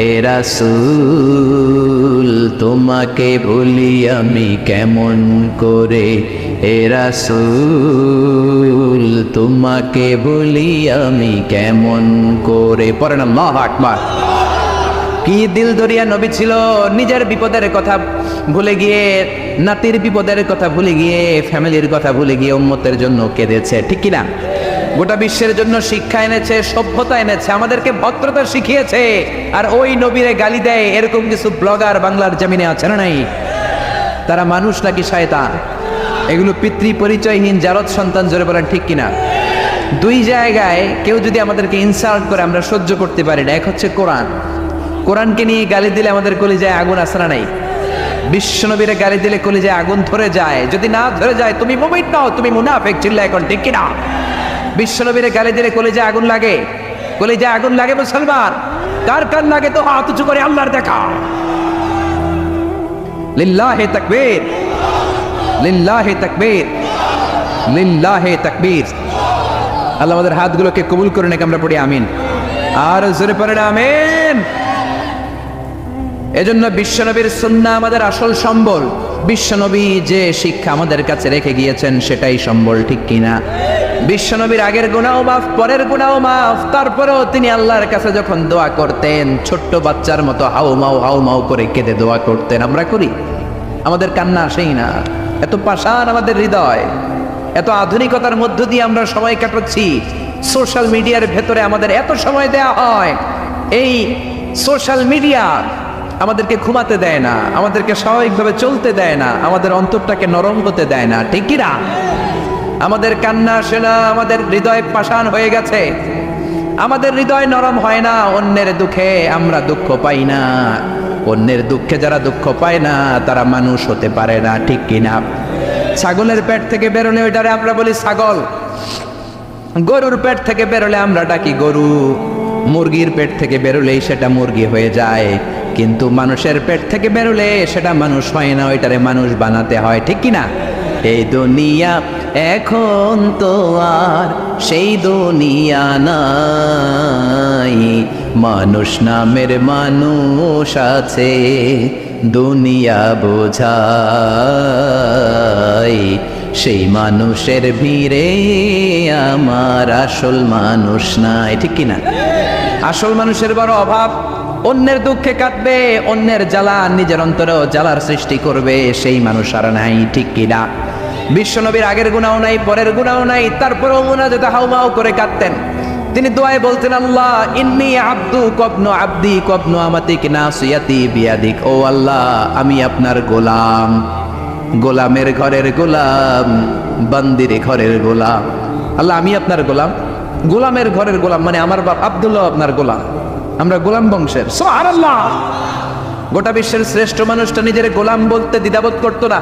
এ রাসূল তোমাকে ভুলি আমি কেমন করে, এ রাসূল তোমাকে ভুলি আমি কেমন করে। পড়েন আল্লাহু আকবার। কি দিল দরিয়া নবী ছিল, নিজের বিপদের কথা ভুলে গিয়ে, নাতির বিপদের কথা ভুলে গিয়ে, ফ্যামিলির কথা ভুলে গিয়ে উম্মতের জন্য কেঁদেছে, ঠিক কিনা? গোটা বিশ্বের জন্য শিক্ষা এনেছে, সভ্যতা এনেছে, আমাদেরকে ভদ্রতা শিখিয়েছে। আর ওই নবীরে গালি দেয় এরকম কিছু ব্লগার বাংলার জমিনে আছে না নাই? তারা মানুষ নাকি শয়তান? এগুলো পিতৃ পরিচয়হীন জারদ সন্তান, জোরে বলেন ঠিক কিনা? দুই জায়গায় কেউ যদি আমাদেরকে ইনসাল্ট করে আমরা সহ্য করতে পারি না। এক হচ্ছে কোরআন, কোরআনকে নিয়ে গালি দিলে আমাদের কলিজায় আগুন আসে না নাই? বিশ্বনবীরে গালি দিলে কলিজায় আগুন ধরে যায়, যদি না ধরে যায় তুমি মুমিন নও, তুমি মুনাফিক। চিল্লা এখন ঠিক কিনা? বিশ্বনবীরে গালি দিলে কলিজায় আগুন লাগে, কলিজায় আগুন লাগে মুসলমান। কার কার লাগে তো হাত উঁচু করে আল্লাহর দেখা। লিল্লাহি তাকবীর, লিল্লাহি তাকবীর, লিল্লাহি তাকবীর। আল্লাহ আমাদের হাতগুলোকে কবুল করে নেক, আমরা পড়ি আমিন। আর জোরে পড়েন আমিন। এজন্য বিশ্বনবীর সুন্নাহ আমাদের আসল সম্বল। বিশ্বনবী যে শিক্ষা আমাদের কাছে রেখে গিয়েছেন সেটাই সম্বল, ঠিক কিনা? বিশ্বনবীর আগের গুনাহ মাফ, পরের গুনাহ মাফ, তারপরেও তিনি আল্লাহর কাছে যখন দোয়া করতেন ছোট্ট বাচ্চার মতো হাউ মাউ করে কেঁদে দোয়া করতেন। আমরা করি? আমাদের কান্না আসেই না। এত পাষাণ আমাদের হৃদয়, এত আধুনিকতার মধ্য দিয়ে আমরা সময় কাটাচ্ছি। সোশ্যাল মিডিয়ার ভেতরে আমাদের এত সময় দেয়া হয়। এই সোশ্যাল মিডিয়া আমাদেরকে ঘুমাতে দেয় না, আমাদেরকে স্বাভাবিকভাবে চলতে দেয় না, আমাদের অন্তরটাকে নরম হতে দেয় না, ঠিক কি না? আমাদের কান্না আসে না, আমাদের হৃদয় পাষাণ হয়ে গেছে, আমাদের হৃদয় নরম হয় না। অন্যের দুঃখে আমরা দুঃখ পাই না, অন্যের দুঃখে যারা দুঃখ পায় না তারা মানুষ হতে পারে না, ঠিক কি না? ছাগলের পেট থেকে বেরোলে ওইটারে আমরা বলি ছাগল, গরুর পেট থেকে বেরোলে আমরা ডাকি গরু, মুরগির পেট থেকে বেরোলেই সেটা মুরগি হয়ে যায়। কিন্তু মানুষের পেট থেকে বেরোলে সেটা মানুষ হয় না, ওইটারে মানুষ বানাতে হয়, ঠিক কিনা? এই দুনিয়া এখন তো আর সেই দুনিয়া নাই, মানুষ নামের মানুষ আছে দুনিয়া বোঝাই। সেই মানুষের ভিড়ে আমার আসল মানুষ নাই, ঠিক কিনা? আসল মানুষের বড় অভাব। অন্যের দুঃখে কাঁদবে, অন্যের জ্বালা নিজের অন্তরেও জ্বালার সৃষ্টি করবে, সেই মানুষ আর নাই, ঠিক কিনা? বিশ্বনবীর আগের গুনাহ নাই, পরের গুনাহ নাই, তারপরেও মুনাজাতে হাউমাউ করে কাঁদতেন। তিনি দোয়ায় বলতেন, আল্লাহ ইন্নী আব্দু কবনু আব্দি কবনু আমাতিক নাসিয়াতি বিয়াদিক। ও আল্লাহ, আমি আপনার গোলাম, গোলামের ঘরের গোলাম, বান্দির ঘরের গোলাম। আল্লাহ আমি আপনার গোলাম, গোলামের ঘরের গোলাম, মানে আমার বাপ আব্দুল্লাহ আপনার গোলাম, আমরা গোলাম বংশের। সুবহানাল্লাহ। গোটা বিশ্বের শ্রেষ্ঠ মানুষটা নিজের গোলাম বলতে দ্বিধাবোধ করতো না,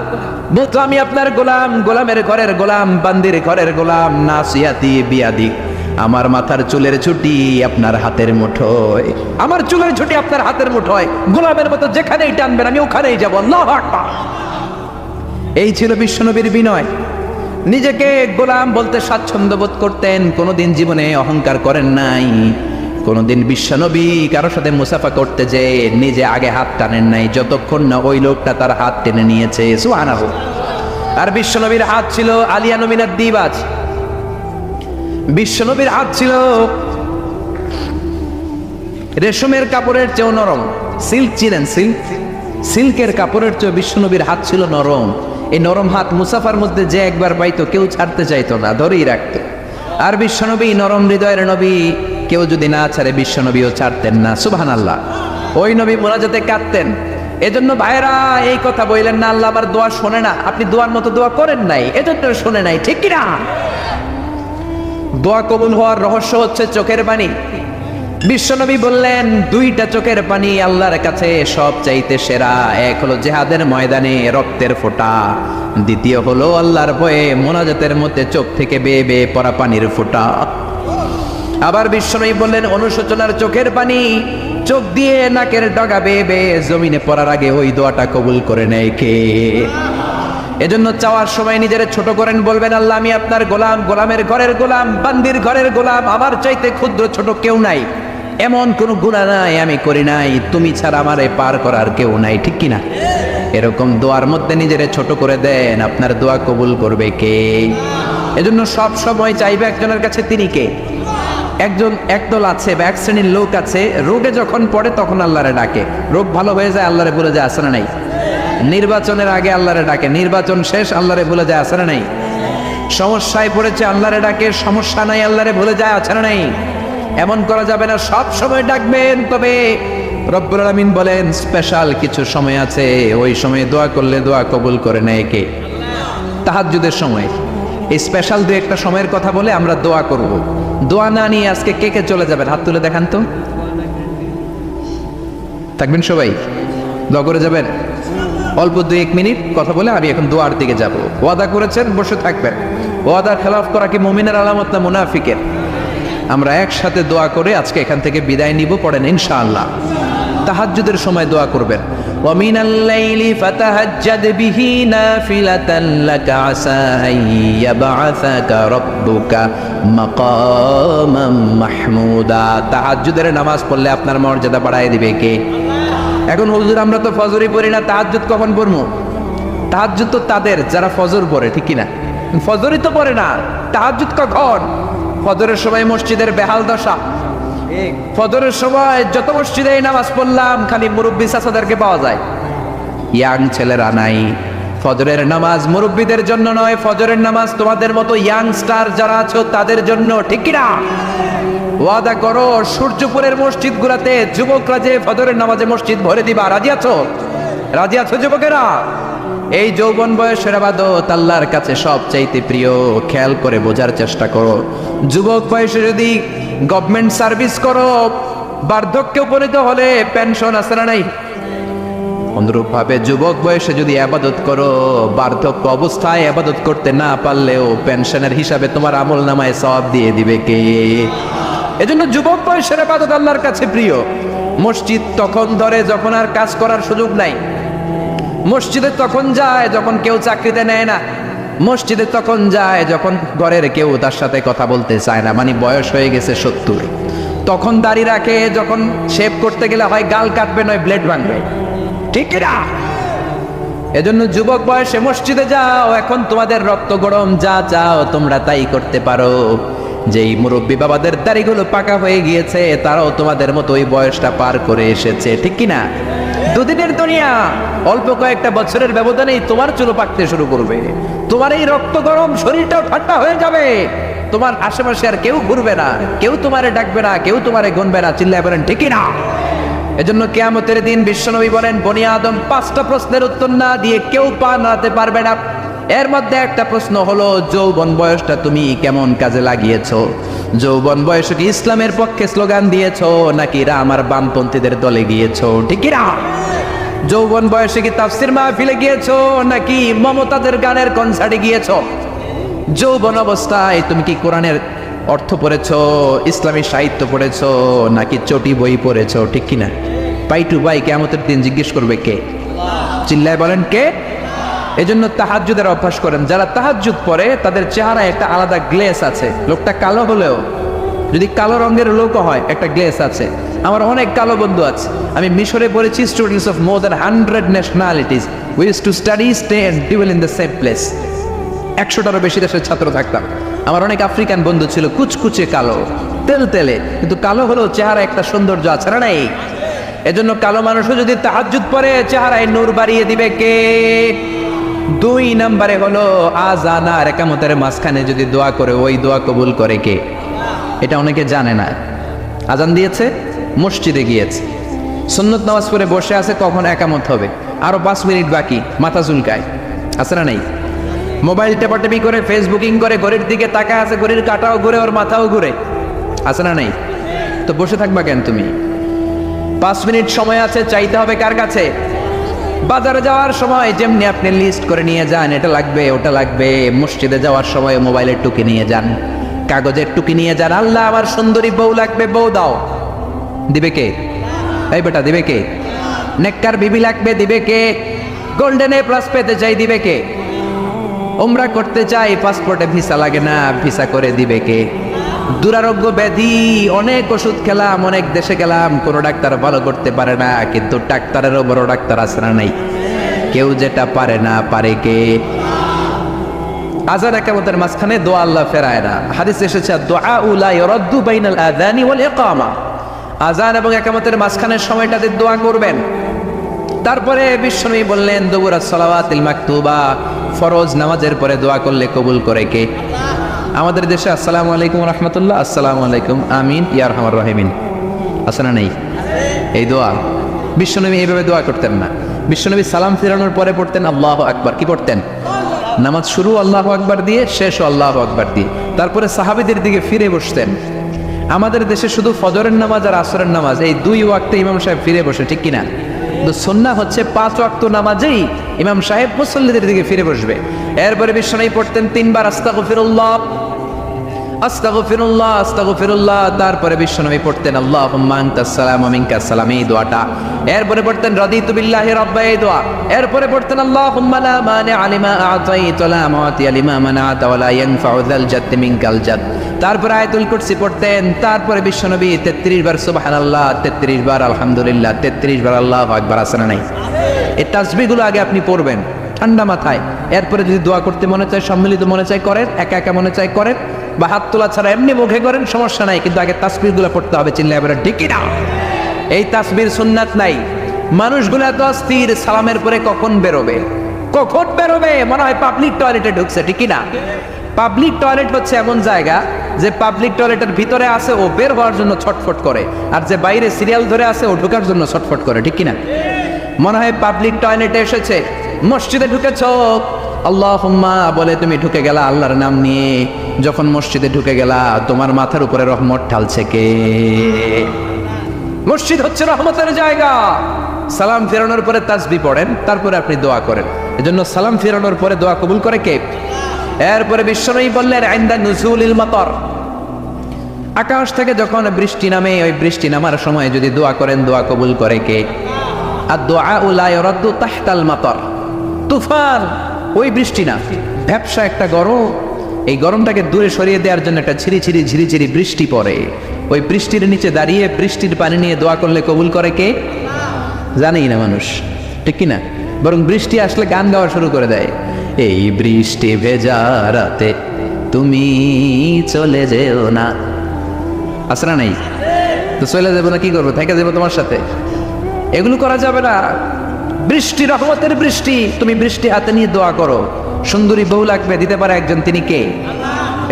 বলতো আমি আপনার গোলাম, গোলামের ঘরের গোলাম, বান্দির ঘরের গোলাম, নাসিয়াতি বিয়াদিক। আমার মাথার চুলের ছুটি আপনার হাতের মুঠোয়, আমার চুলের ছুটি আপনার হাতের মুঠোয়, গোলামের মতো যেখানেই টানবেন আমি ওখানেই যাবো। আল্লাহু আকবার। এই ছিল বিশ্বনবীর বিনয়। নিজেকে গোলাম বলতে স্বাচ্ছন্দ্য বোধ করতেন, কোনোদিন জীবনে অহংকার করেন নাই। কোনোদিন বিশ্বনবী কারোর সাথে মুসাফা করতে যে নিজে আগে হাত টানেন নাই, যতক্ষণ না ওই লোকটা তার হাত টেনে নিয়েছে। সুবহানাল্লাহ। আর বিশ্বনবীর হাত ছিল আলিয়া নমিনার দিবাজ। বিশ্বনবীর হাত ছিল রেশমের কাপড়ের চেয়েও নরম। সিল্ক ছিলেন, সিল্কের কাপড়ের চেয়ে বিশ্বনবীর হাত ছিল নরম। এই নরম হাত মুসাফার মধ্যে যে একবার পাইতো কেউ ছাড়তে চাইতো না, ধরেই রাখতো। আর বিশ্বনবী নরম হৃদয়ের নবী, কেউ যদি না ছাড়ে বিশ্বনবীও ছাড়তেন না। সুবহানাল্লাহ। ওই নবী মুনাজাতে কাঁদতেন। এজন্য ভাইরা এই কথা বললেন না আল্লাহ আমার দোয়া শোনে না, আপনি দোয়ার মতো দোয়া করেন নাই, এজন্য শোনে নাই, ঠিক কিনা? দোয়া কবুল হওয়ার রহস্য হচ্ছে চোখের পানি। বিশ্বনবী বললেন দুইটা চোখের পানি আল্লাহর কাছে সব চাইতে সেরা। এক হলো জিহাদের ময়দানে রক্তের ফোঁটা, দ্বিতীয় হলো আল্লাহর ভয়ে মোনাজাতের মধ্যে চোখ থেকে বেয়ে বেয়ে পড়া পানির ফোঁটা। আবার বিশ্বনবী বললেন অনুশোচনার চোখের পানি, চোখ দিয়ে নাকের ডগা বেয়ে বেয়ে জমিনে পড়ার আগে ওই দোয়াটা কবুল করে নেয় কে? এজন্য চাওয়ার সময় নিজের ছোট করেন, বলবেন আল্লাহ আমি আপনার গোলাম, গোলামের ঘরের গোলাম, বান্দির ঘরের গোলাম, আমার চাইতে ক্ষুদ্র ছোট কেউ নাই, এমন কোন গুনাহ নাই আমি করি নাই, তুমি ছাড়া আমারে পার করার কেউ নাই, ঠিক কিনা? এরকম দোয়ার মধ্যে নিজেরে ছোট করে দেন, আপনার দোয়া কবুল করবে কে? এজন্য সব সময় চাইবে একজনের কাছে, তিনি কে? একদল আছে বা এক শ্রেণীর লোক আছে, রোগে যখন পড়ে তখন আল্লাহরে ডাকে, রোগ ভালো হয়ে যায় আল্লাহরে ভুলে যায়, আছে না নাই? নির্বাচনের আগে আল্লাহরে ডাকে, নির্বাচন শেষ আল্লাহরে ভুলে যায়, আছে না নাই? সমস্যায় পড়েছে আল্লাহরে ডাকে, সমস্যা নাই আল্লাহরে ভুলে যায়, আছে না নাই? এমন করা যাবে না, সব সময় ডাকবেন। তবে রব্বুল আলামিন বলেন স্পেশাল কিছু সময় আছে, ওই সময়ে দোয়া করলে দোয়া কবুল করে নেয় কে? তাহাজ্জুদের সময়। এই স্পেশাল দু একটা সময়ের কথা বলে আমরা দোয়া করব। দোয়া না নিয়ে আজকে কে কে চলে যাবেন? হাত তুলে দেখান তো। থাকবেন সবাই? দোয়া করে যাবেন? অল্প 2-1 মিনিট কথা বলে আমি এখন দোয়ার দিকে যাব। ওয়াদা করেছেন, বসে থাকবেন। ওয়াদার খেলাফ করা কি মুমিনের আলামত না মুনাফিকের? আমরা একসাথে দোয়া করে আজকে এখান থেকে বিদায় নিব। পড়েন ইনশাআল্লাহ। তাহাজ্জুদের সময় দোয়া করবেন, ওয়া মিনাল লাইলি ফাতাহাজ্জাদ বিহি নাফিলাতান লাকা আসা আইয়াবআসাকা রাব্বুকা মাকামাম মাহমুদা। তাহাজ্জুদের নামাজ পড়লে আপনার মর্যাদা বাড়ায় দিবে কে? এখন হুজুর আমরা তো ফজরই পড়ি না, তাহাজ্জুদ কখন পড়বো? তাহাজ্জুদ তো তাদের যারা ফজর পড়ে, ঠিক কি না? ফজরই তো পড়ে না, তাহাজ্জুদ কখন? ফজরের সময় মসজিদের বেহাল দশা। ফজরের সময় যত মসজিদে নামাজ পড়লাম খালি মুরব্বী চাচাদেরকে পাওয়া যায়, ইয়াং ছেলেরা নাই। ফজরের নামাজ মুরব্বীদের জন্য নয়, ফজরের নামাজ তোমাদের মতো ইয়াংস্টার যারা আছো তাদের জন্য, ঠিক কি না? ওয়াদা করো সূর্যপুরের মসজিদগুলোতে যুবকরা যে ফজরের নামাজে মসজিদ ভরে দিবা, রাজি আছো? রাজি আছো যুবকেরা? এই যৌবন বয়সের ইবাদত আল্লাহর কাছে সবচাইতে প্রিয়। খেয়াল করে বোঝার চেষ্টা করো। যুবক বয়সে যদি গভর্নমেন্ট সার্ভিস করো, বার্ধক্যে উপনীত হলে পেনশন আছে না নাই? অনুরূপ ভাবে যুবক বয়সে যদি ইবাদত করো, বার্ধক্য অবস্থায় ইবাদত করতে না পারলেও পেনশনের হিসাবে তোমার আমলনামায় সওয়াব দিয়ে দিবে কে? এজন্য যুবক বয়সের ইবাদত আল্লাহর কাছে প্রিয়। মসজিদ তখন ধরে যখন আর কাজ করার সুযোগ নাই। মসজিদে তখন যায় যখন কেউ চাকরিতে নেয় না। মসজিদে তখন যায় যখন ঘরের কেউ তার সাথে কথা বলতে চায় না, মানে বয়স হয়ে গেছে 70। তখন দাড়ি রাখে যখন শেভ করতে গেলে হয় গাল কাটবে নয় ব্লেড ভাঙবে, ঠিক না? এজন্য যুবক বয়সে মসজিদে যাও। এখন তোমাদের রক্ত গরম, যা চাও তোমরা তাই করতে পারো। যেই মুরব্বী বাবাদের দাড়িগুলো পাকা হয়ে গিয়েছে তারাও তোমাদের মতো ওই বয়সটা পার করে এসেছে, ঠিক কিনা? দুদিনের দুনিয়া, অল্প কয়েকটা বছরের ব্যবধানেই তোমার চুল পাকতে শুরু করবে। তোমার এই রক্ত গরম শরীরটাও ঠান্ডা হয়ে যাবে। তোমার আশেপাশে আর কেউ ঘুরবে না, কেউ তোমারে ডাকবে না, কেউ তোমারে গুনবে না। চিল্লায় বলেন ঠিক না? এজন্য কিয়ামতের দিন বিশ্বনবী বলেন, বনি আদম 5টা প্রশ্নের উত্তর না দিয়ে কেউ পা নাড়াতে পারবে না। এর মধ্যে একটা প্রশ্ন হলো, যৌবন বয়সটা তুমি কেমন কাজে লাগিয়েছো? যৌবন বয়সে কি ইসলামের পক্ষে স্লোগান দিয়েছো নাকি আমার বামপন্থীদের দলে গিয়েছো, ঠিক না? যৌবন বয়সে কি তাফসির মাহফিলে গিয়েছো নাকি মমতাজের গানের কনসার্টে গিয়েছো? যৌবন অবস্থায় তুমি কি কোরআনের অর্থ পড়েছো, ইসলামী সাহিত্য পড়েছো নাকি চটি বই পড়েছো, ঠিক কিনা? পাই টু পাই কিয়ামতের দিন জিজ্ঞেস করবে কে? চিল্লায় বলেন কে? এজন্য তাহাজ্জুদের অভ্যাস করেন। যারা তাহাজ্জুদ পড়ে তাদের চেহারায় একটা আলাদা গ্লেস আছে। লোকটা কালো হলেও, যদি কালো রঙের লোক হয়, একটা গ্লেস আছে। আমার অনেক কালো বন্ধু আছে। আমি মিশরে পড়েছি, students of more than 100 nationalities, we used to study, stay and dwell in the same place. 100টারও বেশি দেশের ছাত্র থাকতাম। আমার অনেক আফ্রিকান বন্ধু ছিল, কুচকুচে কালো, তেল তেলে, কিন্তু কালো হলেও চেহারা একটা সৌন্দর্য আছে না নাই? এজন্য কালো মানুষও যদি তাহাজ্জুদ পড়ে চেহারায় নূর বাড়িয়ে দিবে কে? 2 নম্বরে হলো আযান আর ইকামতের মাঝখানে যদি দোয়া করে, ওই দোয়া কবুল করে কে? এটা অনেকে জানে না। আযান দিয়েছে, মসজিদে গিয়েছে, সুন্নত নামাজ পড়ে বসে আছে, কখন ইকামত হবে, আরো 5 মিনিট বাকি, মাথা চুলকায়, আছে না নাই? মোবাইল টেপাটেপি করে, ফেসবুকিং করে, ঘড়ির দিকে তাকায় আছে, ঘড়ির কাঁটাও ঘুরে, ওর মাথাও ঘুরে, আছে না নাই? তো বসে থাকবা কেন তুমি? 5 মিনিট সময় আছে, চাইতে হবে কার কাছে? বাজারে যাওয়ার সময় যেমনি আপনি লিস্ট করে নিয়ে যান, এটা লাগবে ওটা লাগবে, মসজিদে যাওয়ার সময় মোবাইলের টুকি নিয়ে যান, কাগজের টুকি নিয়ে যান। আল্লাহ আমার সুন্দরী বউ লাগবে, বউ দাও, দিবে কে? এই বেটা দিবে কে? নেককার বিবি লাগবে, দিবে কে? গোল্ডেন A+ পেতে চাই, দিবে কে? উমরা করতে চাই, পাসপোর্টে ভিসা লাগে না, ভিসা করে দিবে কে? দুরারোগ্য ব্যাধি, অনেক ওষুধ খেলাম, অনেক দেশে গেলাম, কোনো ডাক্তার ভালো করতে পারে না, কিন্তু ডাক্তারেরও বড় ডাক্তার আছে না নাই? কেউ যেটা পারে না, পারে কে? আযান ইকামতের মাঝখানে দোয়া আল্লাহ ফেরায় না। হাদিস এসেছে দুআ লা ইরাদ্দু বাইনাল আযানি ওয়াল ইকামা, আযান এবং ইকামতের মাঝখানের সময়টাতে দোয়া করবেন। তারপরে বিশ্বনবী বললেন দুবুরাস সালাওয়াতিল মাকতুবা, ফরজ নামাজের পরে দোয়া করলে কবুল করে কে? আমাদের দেশে আসসালামু আলাইকুম রাহমাতুল্লাহ, আসসালামু আলাইকুম, আমিন ইয়া আরহামার রাহিমিন আছে না নেই? এই দোয়া বিশ্বনবী এইভাবে দোয়া করতেন না। বিশ্বনবী সালাম ফিরানোর পরে পড়তেন আল্লাহু আকবার। কি পড়তেন? নামাজ শুরু আল্লাহু আকবার দিয়ে, শেষও আল্লাহু আকবার দিয়ে। তারপরে সাহাবীদের দিকে ফিরে বসতেন। আমাদের দেশে শুধু ফজরের নামাজ আর আসরের নামাজ, এই দুই ওয়াক্তে ইমাম সাহেব ফিরে বসে, ঠিক কিনা? তো সুন্নাহ হচ্ছে 5 ওয়াক্ত নামাজেই ইমাম সাহেব মুসল্লিদের দিকে ফিরে বসবে। এরপরে বিশ্বনবী পড়তেন 3 বার আস্তাগফিরুল্লাহ, আস্তাগফিরুল্লাহ, আস্তাগফিরুল্লাহ। তারপরে বিশ্বনবী পড়তেন আল্লাহুম্মা আনতাস সালাম ওয়া মিনকাস সালাম, এই দোয়াটা। এরপরে পড়তেন রাদিতু বিল্লাহি রাব্বা, এই দোয়া। এরপরে পড়তেন আল্লাহুম্মা লা মানিআ লিমা আ'তাইতা ওয়া লা মু'তিয়া লিমা মানা'তা ওয়া লা ইয়ানফা'ু যাল জাদ্দি মিনকাল জাদ। তারপরে আয়াতুল কুরসি পড়তেন। তারপরে বিশ্বনবী 33 বার সুবহানাল্লাহ, 33 বার আলহামদুলিল্লাহ, 33 বার আল্লাহু আকবার আছে না নাই? এই তাসবিহগুলো আগে আপনি পড়বেন ঠান্ডা মাথায়। এরপরে যদি দোয়া করতে মনে চায়, সম্মিলিত মনে চায় করেন, একা একা মনে চায় করেন, বা হাত তোলা ছাড়া এমনি মুখে করেন, সমস্যা নাই, কিন্তু আগে তাসবিহগুলো পড়তে হবে। চিল্লায় বলেন ঠিক না? এই তাসবির সুন্নাত নাই। মানুষগুলো এত অস্থির, সালামের পরে কখন বেরোবে, কখন বেরোবে, মনে হয় পাবলিক টয়লেটে ঢুকছে, ঠিক না? পাবলিক টয়লেট হচ্ছে এমন জায়গা যে পাবলিক টয়লেটের ভিতরে আছে ও বের হওয়ার জন্য ছটফট করে, আর যে বাইরে সিরিয়াল ধরে আছে ও ঢোকার জন্য ছটফট করে, ঠিক কিনা? মনে হয় পাবলিক টয়লেটে এসেছে, মসজিদে ঢুকেছ আল্লাহুম্মা বলে তুমি ঢুকে গেলা আল্লাহর নাম নিয়ে। যখন মসজিদে ঢুকে গেলা, তোমার মাথার উপরে রহমত ঢালছে কে? মসজিদ হচ্ছে রহমতের জায়গা। সালাম ফেরানোর পরে তাসবিহ পড়েন, তারপরে আপনি দোয়া করেন। এজন্য সালাম ফেরানোর পরে দোয়া কবুল করে কে? এরপরে বিশ্বনবী বললেন ইনদা নুজুলিল মাতার, আকাশ থেকে যখন বৃষ্টি নামে, ওই বৃষ্টি নামার সময় যদি দোয়া করেন, দোয়া কবুল করে কে? আর দোয়া লা ইরাদ্দু তাহতাল মাতার, তুফান ওই বৃষ্টি না, ভ্যাপসা একটা গরম, এই গরমটাকে দূরে সরিয়ে দেওয়ার জন্য একটা ঝিরিঝিরি ঝিরিঝিরি বৃষ্টি পড়ে। ওই বৃষ্টির নিচে দাঁড়িয়ে বৃষ্টির পানি নিয়ে দোয়া করলে কবুল করে কে? জানেই না মানুষ, ঠিক কিনা? বরং বৃষ্টি আসলে গান গাওয়া শুরু করে দেয়, এই বৃষ্টি ভেজা রাতে তুমি চলে যেও না। আছে না নাই? তো চলে যাবো না, কি করবো, থেকে যাবো তোমার সাথে? এগুলো করা যাবে না। বৃষ্টি রহমতের বৃষ্টি, তুমি বৃষ্টি হাতে নিয়ে দোয়া করো। সুন্দরী বউ লাগবে, দিতে পারে একজন, তিনি কে?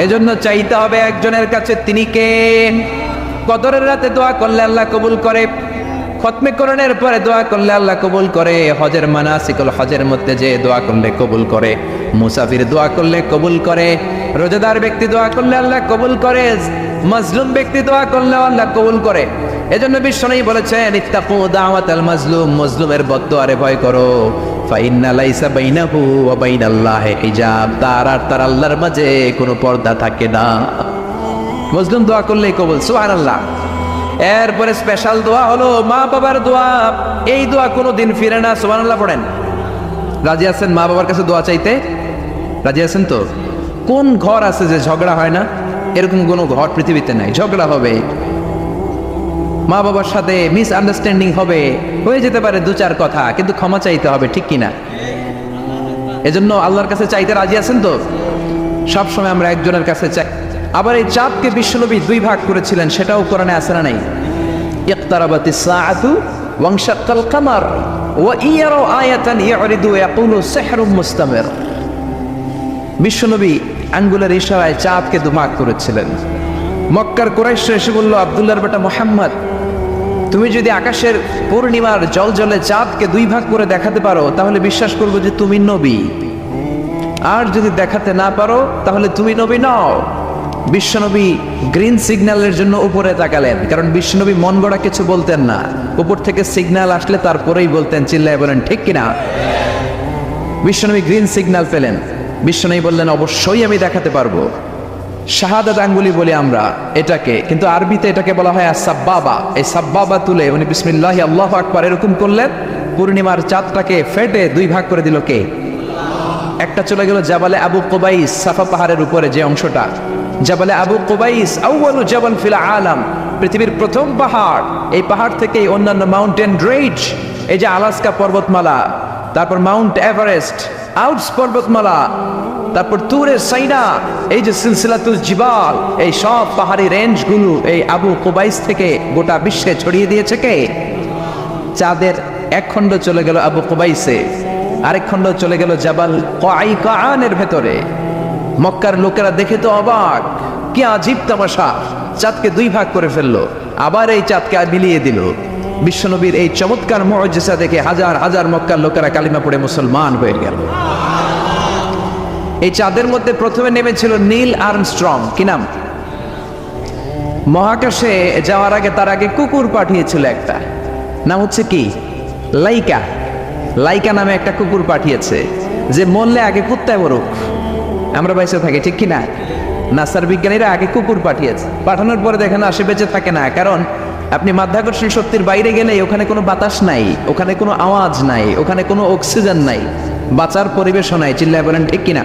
এজন্য চাইতে হবে একজনের কাছে, তিনি কে? কদরের রাতে দোয়া করলে আল্লাহ কবুল করে, খতমে কোরআনের পরে দোয়া করলে আল্লাহ কবুল করে, হজের মানাসিকুল হজের মধ্যে যে দোয়া করলে কবুল করে, মুসাফির দোয়া করলে কবুল করে, রোজাদার ব্যক্তি দোয়া করলে আল্লাহ কবুল করে, মাজলুম ব্যক্তি দোয়া করলে আল্লাহ কবুল করে। এজন্য বিশ্বনবী বলেছেন ইত্তাকু দাওয়াতাল মাজলুম, মাজলুমের বদদোয়ারে ভয় করো, ফাইন্না লাইসা বাইনাহু ওয়া বাইনাল্লাহি হিজাব, তার আর তার আল্লাহর মাঝে কোনো পর্দা থাকে না। মাজলুম দোয়া করলেই কবুল, সুবহানাল্লাহ। এরপরে স্পেশাল দোয়া হলো মা বাবার দোয়া। এই দোয়া কোনোদিন ফিরে না, সুবহানাল্লাহ পড়েন। রাজি আছেন মা বাবার কাছে দোয়া চাইতে? রাজি আছেন তো? কোন ঘর আছে যে ঝগড়া হয় না? এরকম কোনো ঘর পৃথিবীতে নাই। ঝগড়া হবে, মা বাবার সাথে মিস আন্ডারস্ট্যান্ডিং হবে, হয়ে যেতে পারে 2-4 কথা, কিন্তু ক্ষমা চাইতে হবে, ঠিক কিনা? এজন্য আল্লাহর কাছে চাইতে রাজি আছেন তো? সবসময় আমরা একজনের কাছে চাই। আবার এই চাঁদকে বিশ্বনবী 2 ভাগ করেছিলেন, সেটাও কোরআনে আছে না নাই? ইকতারাবাতিস সাআতু ওয়ানশাক্কাল কামার ওয়া ইয়ারাউ আয়াতান ইয়ারিদু ইয়াকুলু সিহরুম মুস্তামির। বিশ্বনবী আঙ্গুলের ইশারায় চাঁদকে 2 ভাগ করেছিলেন। মক্কার কুরাইশরা এসে বলল, আব্দুল্লাহর বেটা মুহাম্মদ, তুমি যদি আকাশের পূর্ণিমার জলজলে চাঁদকে 2 ভাগ করে দেখাতে পারো, তাহলে বিশ্বাস করব যে তুমি নবী, আর যদি দেখাতে না পারো তাহলে তুমি নবী নও। বিশ্বনবী গ্রিন সিগন্যালের জন্য উপরে তাকালেন, কারণ বিশ্বনবী মন গড়া কিছু বলতেন না, উপর থেকে সিগন্যাল আসলে তারপরেই বলতেন। চিল্লায় বলেন ঠিক কিনা? বিশ্বনবী গ্রিন সিগন্যাল পেলেন। বিশ্বনবী বললেন, অবশ্যই আমি দেখাতে পারবো। শাহাদাত আঙ্গুলি বলি আমরা এটাকে, কিন্তু আরবিতে এটাকে বলা হয় সাব্বাবা। এই সাব্বাবা তুলে উনি বিসমিল্লাহি আল্লাহু আকবার এরকম করলেন, পূর্ণিমার চাঁদটাকে ফেটে 2 ভাগ করে দিল কে? একটা চলে গেল জাবালে আবু কুবাইস, সাফা পাহাড়ের উপরে যে অংশটা, জাবালে আবু কুবাইস আউয়ালু জাবাল ফিল আলাম, পৃথিবীর প্রথম পাহাড়। এই পাহাড় থেকেই অন্যান্য মাউন্টেন রেঞ্জ, এই যে আলাস্কা পর্বতমালা, তারপর মাউন্ট এভারেস্ট, আউটস পর্বতমালা, তারপর তুরে সাইনা, এই যে সিলসিলাতুল জিবাল, এই সব পাহাড়ি রেঞ্জগুলো এই আবু কুবাইস থেকে গোটা বিশ্বে ছড়িয়ে দিয়েছে কে? চাঁদের এক খণ্ড চলে গেল আবু কুবাইসে, আরেক খণ্ড চলে গেল জাবাল কায়কানের ভেতরে। মক্কার লোকেরা দেখে তো অবাক, কি আজীব তামাশা, চাঁদকে দুই ভাগ করে ফেললো, আবার এই চাঁদকে মিলিয়ে দিল। বিশ্বনবীর এই চমৎকার মুআজিজা দেখে হাজার হাজার মক্কার লোকেরা কালিমা পড়ে মুসলমান হয়ে গেল। এই চাঁদের মধ্যে প্রথমে নেমেছিল নীল আর্মস্ট্রং, কি নাম? মহাকাশে যাওয়ার আগে তার আগে কুকুর পাঠিয়েছিল একটা, নাম হচ্ছে কি? লাইকা। লাইকা নামে একটা কুকুর পাঠিয়েছে, যে মরলে আগে কুত্তায় মরুক, আমরা বেঁচে থাকি, ঠিক কিনা? নাসার বিজ্ঞানীরা আগে কুকুর পাঠিয়েছে, পাঠানোর পরে দেখেন আসে বেঁচে থাকে না, কারণ আপনি মাধ্যাকর্ষণ শক্তির বাইরে গেলে ওখানে কোনো বাতাস নাই, ওখানে কোনো আওয়াজ নাই, ওখানে কোনো অক্সিজেন নাই, বাঁচার পরিবেশও নাই, চিল্লায় বলেন ঠিক কিনা?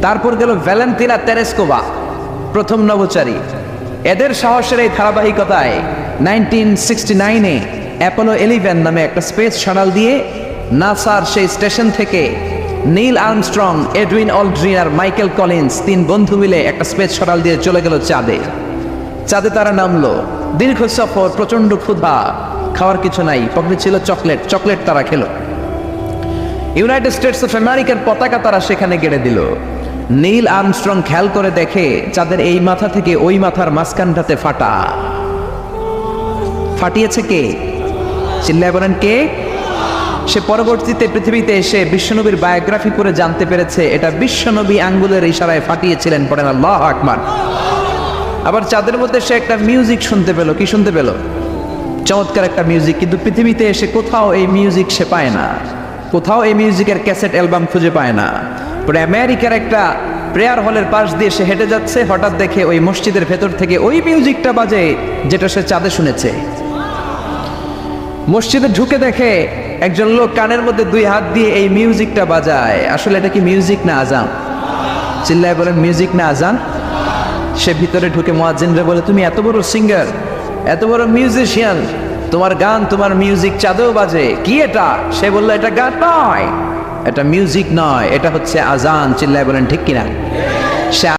তারপর গেল ভ্যালেন্টিনা তেরেস্কোভা, প্রথম নভোচারী। এদের সাহসের এই ধারাবাহিকতায় 1969-এ অ্যাপোলো 11 নামে একটা স্পেস শাটল দিয়ে নাসার সেই স্টেশন থেকে নীল আর্মস্ট্রং, এডউইন অলড্রিন আর মাইকেল কলিন্স তিন বন্ধু মিলে একটা স্পেস শাটল দিয়ে চলে গেল চাঁদে। চাঁদে তারা নামলো, দীর্ঘ সফর, প্রচন্ড ক্ষুধা, খাওয়ার কিছু নাই, পকেটে ছিল চকলেট, চকলেট তারা খেলো। ইউনাইটেড স্টেটস অফ আমেরিকার পতাকা তারা সেখানে গেড়ে দিল। নীল আর্মস্ট্রং খেয়াল করে দেখে চাঁদের এই মাথা থেকে ওই মাথার মাঝখানটাতে ফাটা। ফাটিয়েছে কে? চিল্লায় বলেন কে? সে পরবর্তীতে পৃথিবীতে এসে বিশ্বনবীর বায়োগ্রাফি করে জানতে পেরেছে এটা বিশ্বনবী আঙ্গুলের ইশারায় ফাটিয়েছিলেন। পড়েন আল্লাহু আকবার। আবার চাঁদের মধ্যে সে একটা মিউজিক শুনতে পেল। কি শুনতে পেল? চমৎকার একটা মিউজিক, কিন্তু পৃথিবীতে এসে কোথাও এই মিউজিক সে পায় না, কোথাও এই মিউজিকের ক্যাসেট অ্যালবাম খুঁজে পায় না। পরে আমেরিকার একটা প্রেয়ার হলের পাশ দিয়ে সে হেঁটে যাচ্ছে, হঠাৎ দেখে ওই মসজিদের ভেতর থেকে ওই মিউজিকটা বাজে যেটা সে চাঁদে শুনেছে। মসজিদে ঢুকে দেখে একজন লোক কানের মধ্যে দুই হাত দিয়ে এই মিউজিকটা বাজায়। আসলে এটা কি মিউজিক না আজান? চিল্লায় বলেন মিউজিক না আজান? সে ভিতরে ঢুকে মুয়াজ্জিনরে বলে, তুমি এত বড় সিঙ্গার, এত বড় মিউজিশিয়ান, তোমার গান, তোমার মিউজিক চাঁদেও বাজে, কি এটা? সে বললো, এটা গান নয়, এটা মিউজিক নয়, এটা হচ্ছে আজান। চিল্লায় বলেন ঠিক কিনা? সে